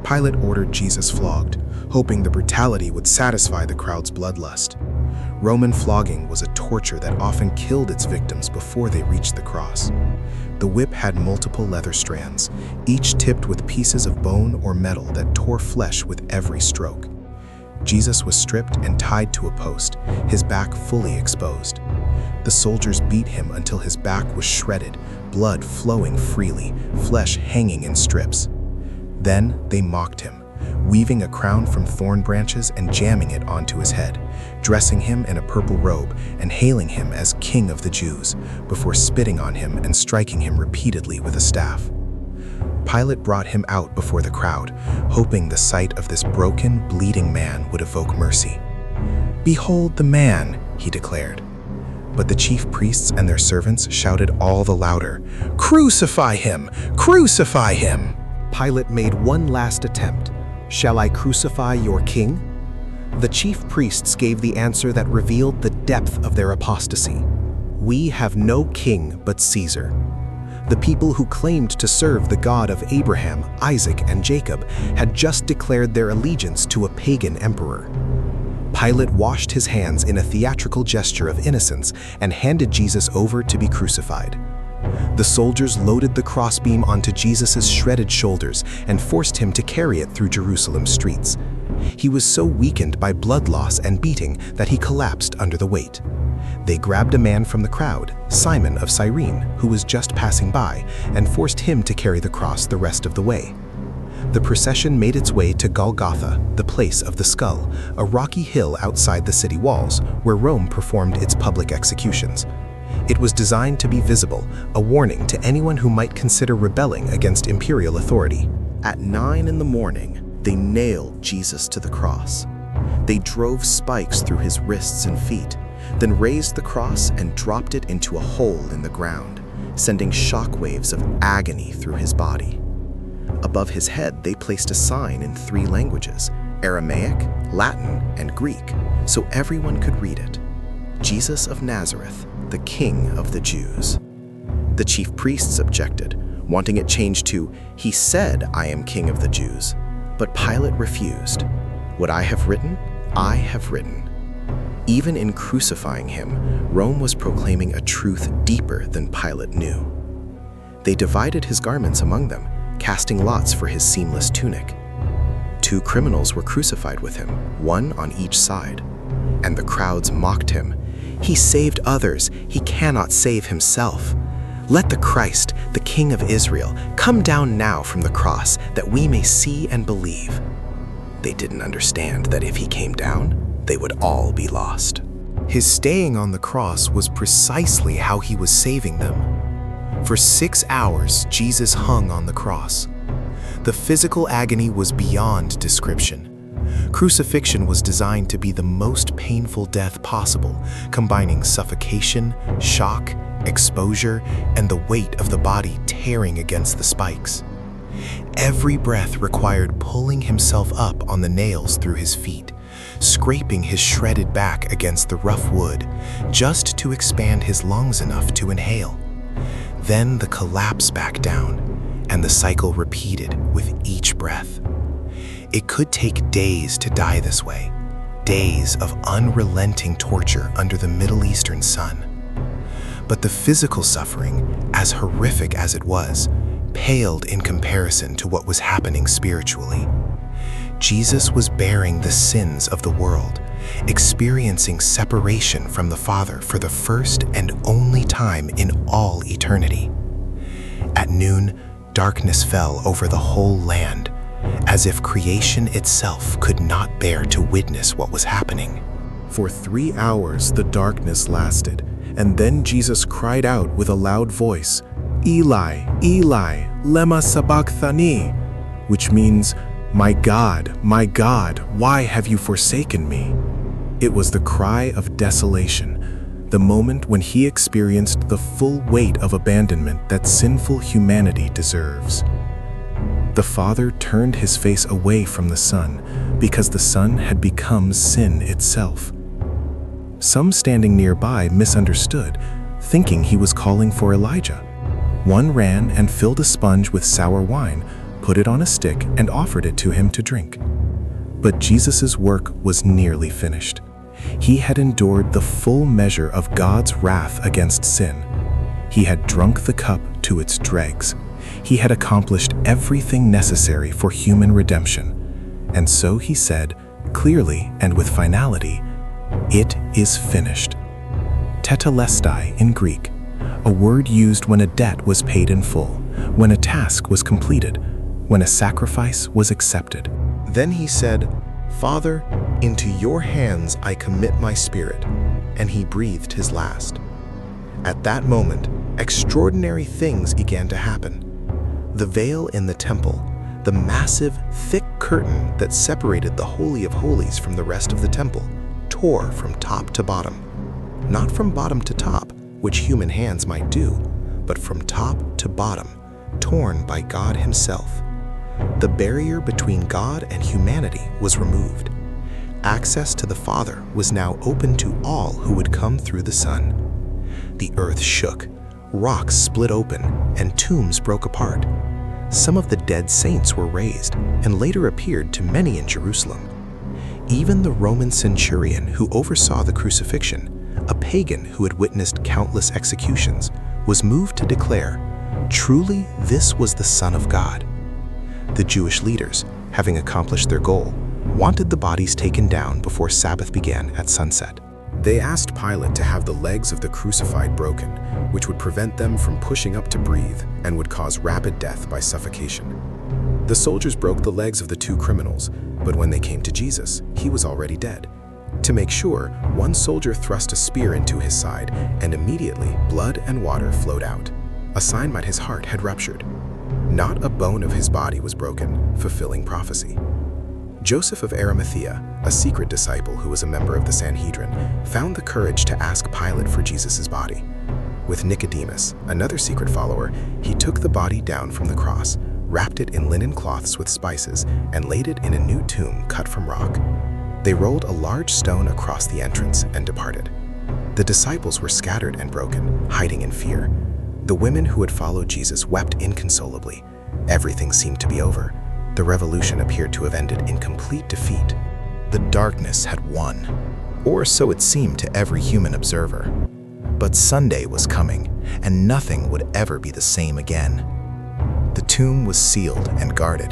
Pilate ordered Jesus flogged, hoping the brutality would satisfy the crowd's bloodlust. Roman flogging was a torture that often killed its victims before they reached the cross. The whip had multiple leather strands, each tipped with pieces of bone or metal that tore flesh with every stroke. Jesus was stripped and tied to a post, his back fully exposed. The soldiers beat him until his back was shredded, blood flowing freely, flesh hanging in strips. Then they mocked him, weaving a crown from thorn branches and jamming it onto his head, dressing him in a purple robe and hailing him as King of the Jews, before spitting on him and striking him repeatedly with a staff. Pilate brought him out before the crowd, hoping the sight of this broken, bleeding man would evoke mercy. "Behold the man," he declared. But the chief priests and their servants shouted all the louder, "Crucify him! Crucify him!" Pilate made one last attempt. "Shall I crucify your king?" The chief priests gave the answer that revealed the depth of their apostasy. "We have no king but Caesar." The people who claimed to serve the God of Abraham, Isaac, and Jacob had just declared their allegiance to a pagan emperor. Pilate washed his hands in a theatrical gesture of innocence and handed Jesus over to be crucified. The soldiers loaded the crossbeam onto Jesus' shredded shoulders and forced him to carry it through Jerusalem's streets. He was so weakened by blood loss and beating that he collapsed under the weight. They grabbed a man from the crowd, Simon of Cyrene, who was just passing by, and forced him to carry the cross the rest of the way. The procession made its way to Golgotha, the place of the skull, a rocky hill outside the city walls, where Rome performed its public executions. It was designed to be visible, a warning to anyone who might consider rebelling against imperial authority. At 9 in the morning, they nailed Jesus to the cross. They drove spikes through his wrists and feet, then raised the cross and dropped it into a hole in the ground, sending shockwaves of agony through his body. Above his head, they placed a sign in 3 languages, Aramaic, Latin, and Greek, so everyone could read it. Jesus of Nazareth, the King of the Jews. The chief priests objected, wanting it changed to, "He said, I am King of the Jews." But Pilate refused. "What I have written, I have written." Even in crucifying him, Rome was proclaiming a truth deeper than Pilate knew. They divided his garments among them, casting lots for his seamless tunic. 2 criminals were crucified with him, one on each side. And the crowds mocked him. "He saved others, he cannot save himself. Let the Christ, the King of Israel, come down now from the cross, that we may see and believe." They didn't understand that if he came down, they would all be lost. His staying on the cross was precisely how he was saving them. For 6 hours, Jesus hung on the cross. The physical agony was beyond description. Crucifixion was designed to be the most painful death possible, combining suffocation, shock, exposure, and the weight of the body tearing against the spikes. Every breath required pulling himself up on the nails through his feet, scraping his shredded back against the rough wood, just to expand his lungs enough to inhale. Then the collapse back down, and the cycle repeated with each breath. It could take days to die this way, days of unrelenting torture under the Middle Eastern sun. But the physical suffering, as horrific as it was, paled in comparison to what was happening spiritually. Jesus was bearing the sins of the world, experiencing separation from the Father for the first and only time in all eternity. At noon, darkness fell over the whole land, as if creation itself could not bear to witness what was happening. For 3 hours the darkness lasted, and then Jesus cried out with a loud voice, "Eli, Eli, lema sabachthani," which means, my God, why have you forsaken me?" It was the cry of desolation, the moment when he experienced the full weight of abandonment that sinful humanity deserves. The Father turned his face away from the Son because the Son had become sin itself. Some standing nearby misunderstood, thinking he was calling for Elijah. One ran and filled a sponge with sour wine, put it on a stick, and offered it to him to drink. But Jesus' work was nearly finished. He had endured the full measure of God's wrath against sin. He had drunk the cup to its dregs. He had accomplished everything necessary for human redemption. And so he said, clearly and with finality, "It is finished." Tetelestai in Greek, a word used when a debt was paid in full, when a task was completed, when a sacrifice was accepted. Then he said, "Father, into your hands I commit my spirit," and he breathed his last. At that moment, extraordinary things began to happen. The veil in the temple, the massive, thick curtain that separated the Holy of Holies from the rest of the temple, tore from top to bottom. Not from bottom to top, which human hands might do, but from top to bottom, torn by God himself. The barrier between God and humanity was removed. Access to the Father was now open to all who would come through the Son. The earth shook, rocks split open, and tombs broke apart. Some of the dead saints were raised and later appeared to many in Jerusalem. Even the Roman centurion who oversaw the crucifixion, a pagan who had witnessed countless executions, was moved to declare, "Truly this was the Son of God." The Jewish leaders, having accomplished their goal, wanted the bodies taken down before Sabbath began at sunset. They asked Pilate to have the legs of the crucified broken, which would prevent them from pushing up to breathe and would cause rapid death by suffocation. The soldiers broke the legs of the 2 criminals, but when they came to Jesus, he was already dead. To make sure, one soldier thrust a spear into his side, and immediately blood and water flowed out, a sign that his heart had ruptured. Not a bone of his body was broken, fulfilling prophecy. Joseph of Arimathea, a secret disciple who was a member of the Sanhedrin, found the courage to ask Pilate for Jesus' body. With Nicodemus, another secret follower, he took the body down from the cross, wrapped it in linen cloths with spices, and laid it in a new tomb cut from rock. They rolled a large stone across the entrance and departed. The disciples were scattered and broken, hiding in fear. The women who had followed Jesus wept inconsolably. Everything seemed to be over. The revolution appeared to have ended in complete defeat. The darkness had won, or so it seemed to every human observer. But Sunday was coming, and nothing would ever be the same again. The tomb was sealed and guarded.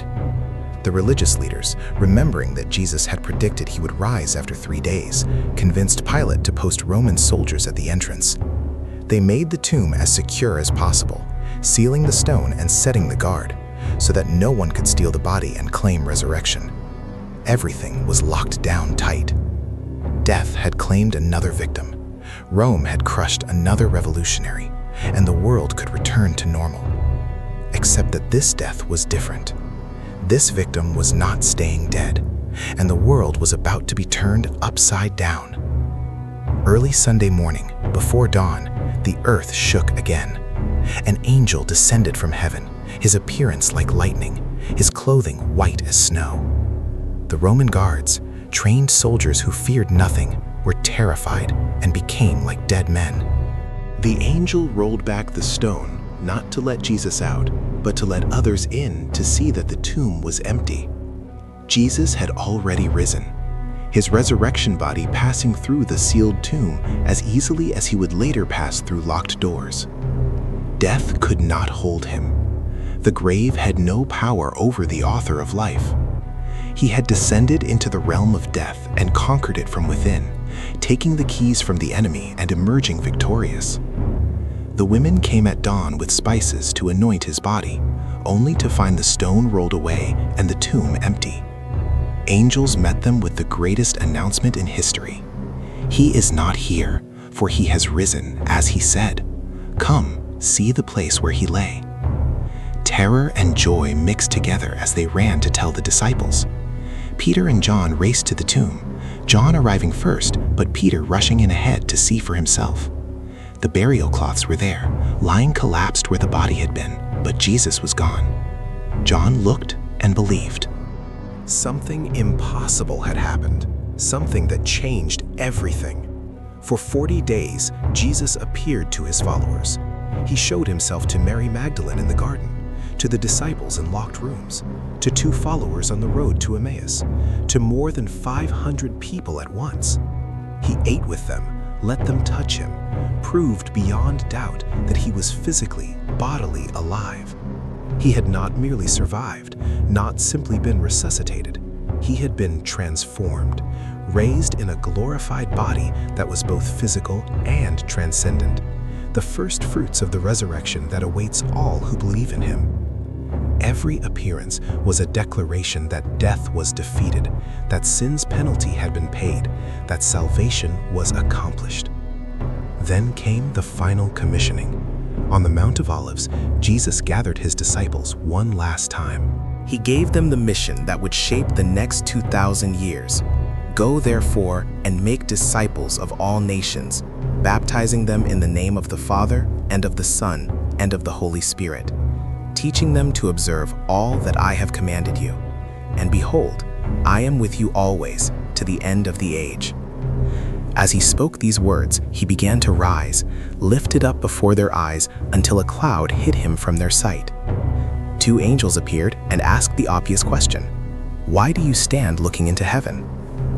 The religious leaders, remembering that Jesus had predicted he would rise after 3 days, convinced Pilate to post Roman soldiers at the entrance. They made the tomb as secure as possible, sealing the stone and setting the guard, so that no one could steal the body and claim resurrection. Everything was locked down tight. Death had claimed another victim. Rome had crushed another revolutionary, and the world could return to normal. Except that this death was different. This victim was not staying dead, and the world was about to be turned upside down. Early Sunday morning, before dawn, the earth shook again. An angel descended from heaven, his appearance like lightning, his clothing white as snow. The Roman guards, trained soldiers who feared nothing, were terrified and became like dead men. The angel rolled back the stone, not to let Jesus out, but to let others in to see that the tomb was empty. Jesus had already risen, his resurrection body passing through the sealed tomb as easily as he would later pass through locked doors. Death could not hold him. The grave had no power over the author of life. He had descended into the realm of death and conquered it from within, taking the keys from the enemy and emerging victorious. The women came at dawn with spices to anoint his body, only to find the stone rolled away and the tomb empty. Angels met them with the greatest announcement in history. He is not here, for he has risen, as he said. Come, see the place where he lay. Terror and joy mixed together as they ran to tell the disciples. Peter and John raced to the tomb, John arriving first, but Peter rushing in ahead to see for himself. The burial cloths were there, lying collapsed where the body had been, but Jesus was gone. John looked and believed. Something impossible had happened, something that changed everything. For 40 days, Jesus appeared to his followers. He showed himself to Mary Magdalene in the garden, to the disciples in locked rooms, to 2 followers on the road to Emmaus, to more than 500 people at once. He ate with them, let them touch him, proved beyond doubt that he was physically, bodily alive. He had not merely survived, not simply been resuscitated. He had been transformed, raised in a glorified body that was both physical and transcendent, the first fruits of the resurrection that awaits all who believe in him. Every appearance was a declaration that death was defeated, that sin's penalty had been paid, that salvation was accomplished. Then came the final commissioning. On the Mount of Olives, Jesus gathered his disciples one last time. He gave them the mission that would shape the next 2,000 years. Go therefore and make disciples of all nations, baptizing them in the name of the Father and of the Son and of the Holy Spirit, teaching them to observe all that I have commanded you. And behold, I am with you always, to the end of the age. As he spoke these words, he began to rise, lifted up before their eyes until a cloud hid him from their sight. 2 angels appeared and asked the obvious question, "Why do you stand looking into heaven?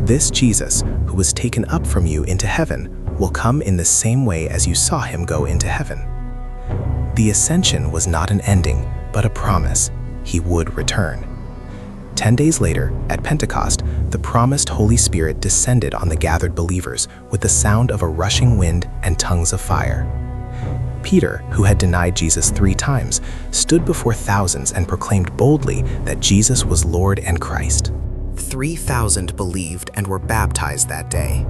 This Jesus, who was taken up from you into heaven, will come in the same way as you saw him go into heaven." The ascension was not an ending, but a promise. He would return. 10 days later, at Pentecost, the promised Holy Spirit descended on the gathered believers with the sound of a rushing wind and tongues of fire. Peter, who had denied Jesus 3 times, stood before thousands and proclaimed boldly that Jesus was Lord and Christ. 3,000 believed and were baptized that day.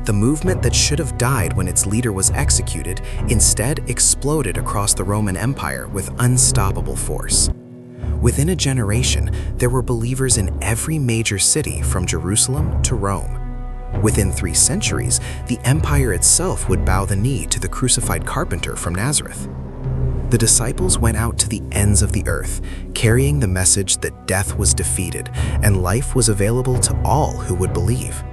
The movement that should have died when its leader was executed instead exploded across the Roman Empire with unstoppable force. Within a generation, there were believers in every major city from Jerusalem to Rome. Within 3 centuries, the empire itself would bow the knee to the crucified carpenter from Nazareth. The disciples went out to the ends of the earth, carrying the message that death was defeated and life was available to all who would believe.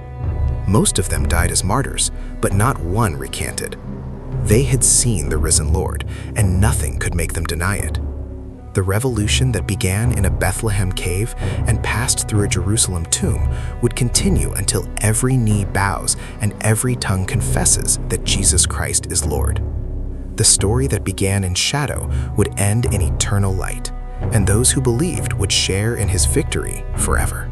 Most of them died as martyrs, but not one recanted. They had seen the risen Lord, and nothing could make them deny it. The revolution that began in a Bethlehem cave and passed through a Jerusalem tomb would continue until every knee bows and every tongue confesses that Jesus Christ is Lord. The story that began in shadow would end in eternal light, and those who believed would share in his victory forever.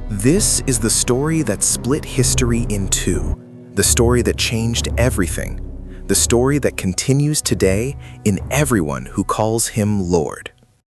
This is the story that split history in two, the story that changed everything, the story that continues today in everyone who calls him Lord.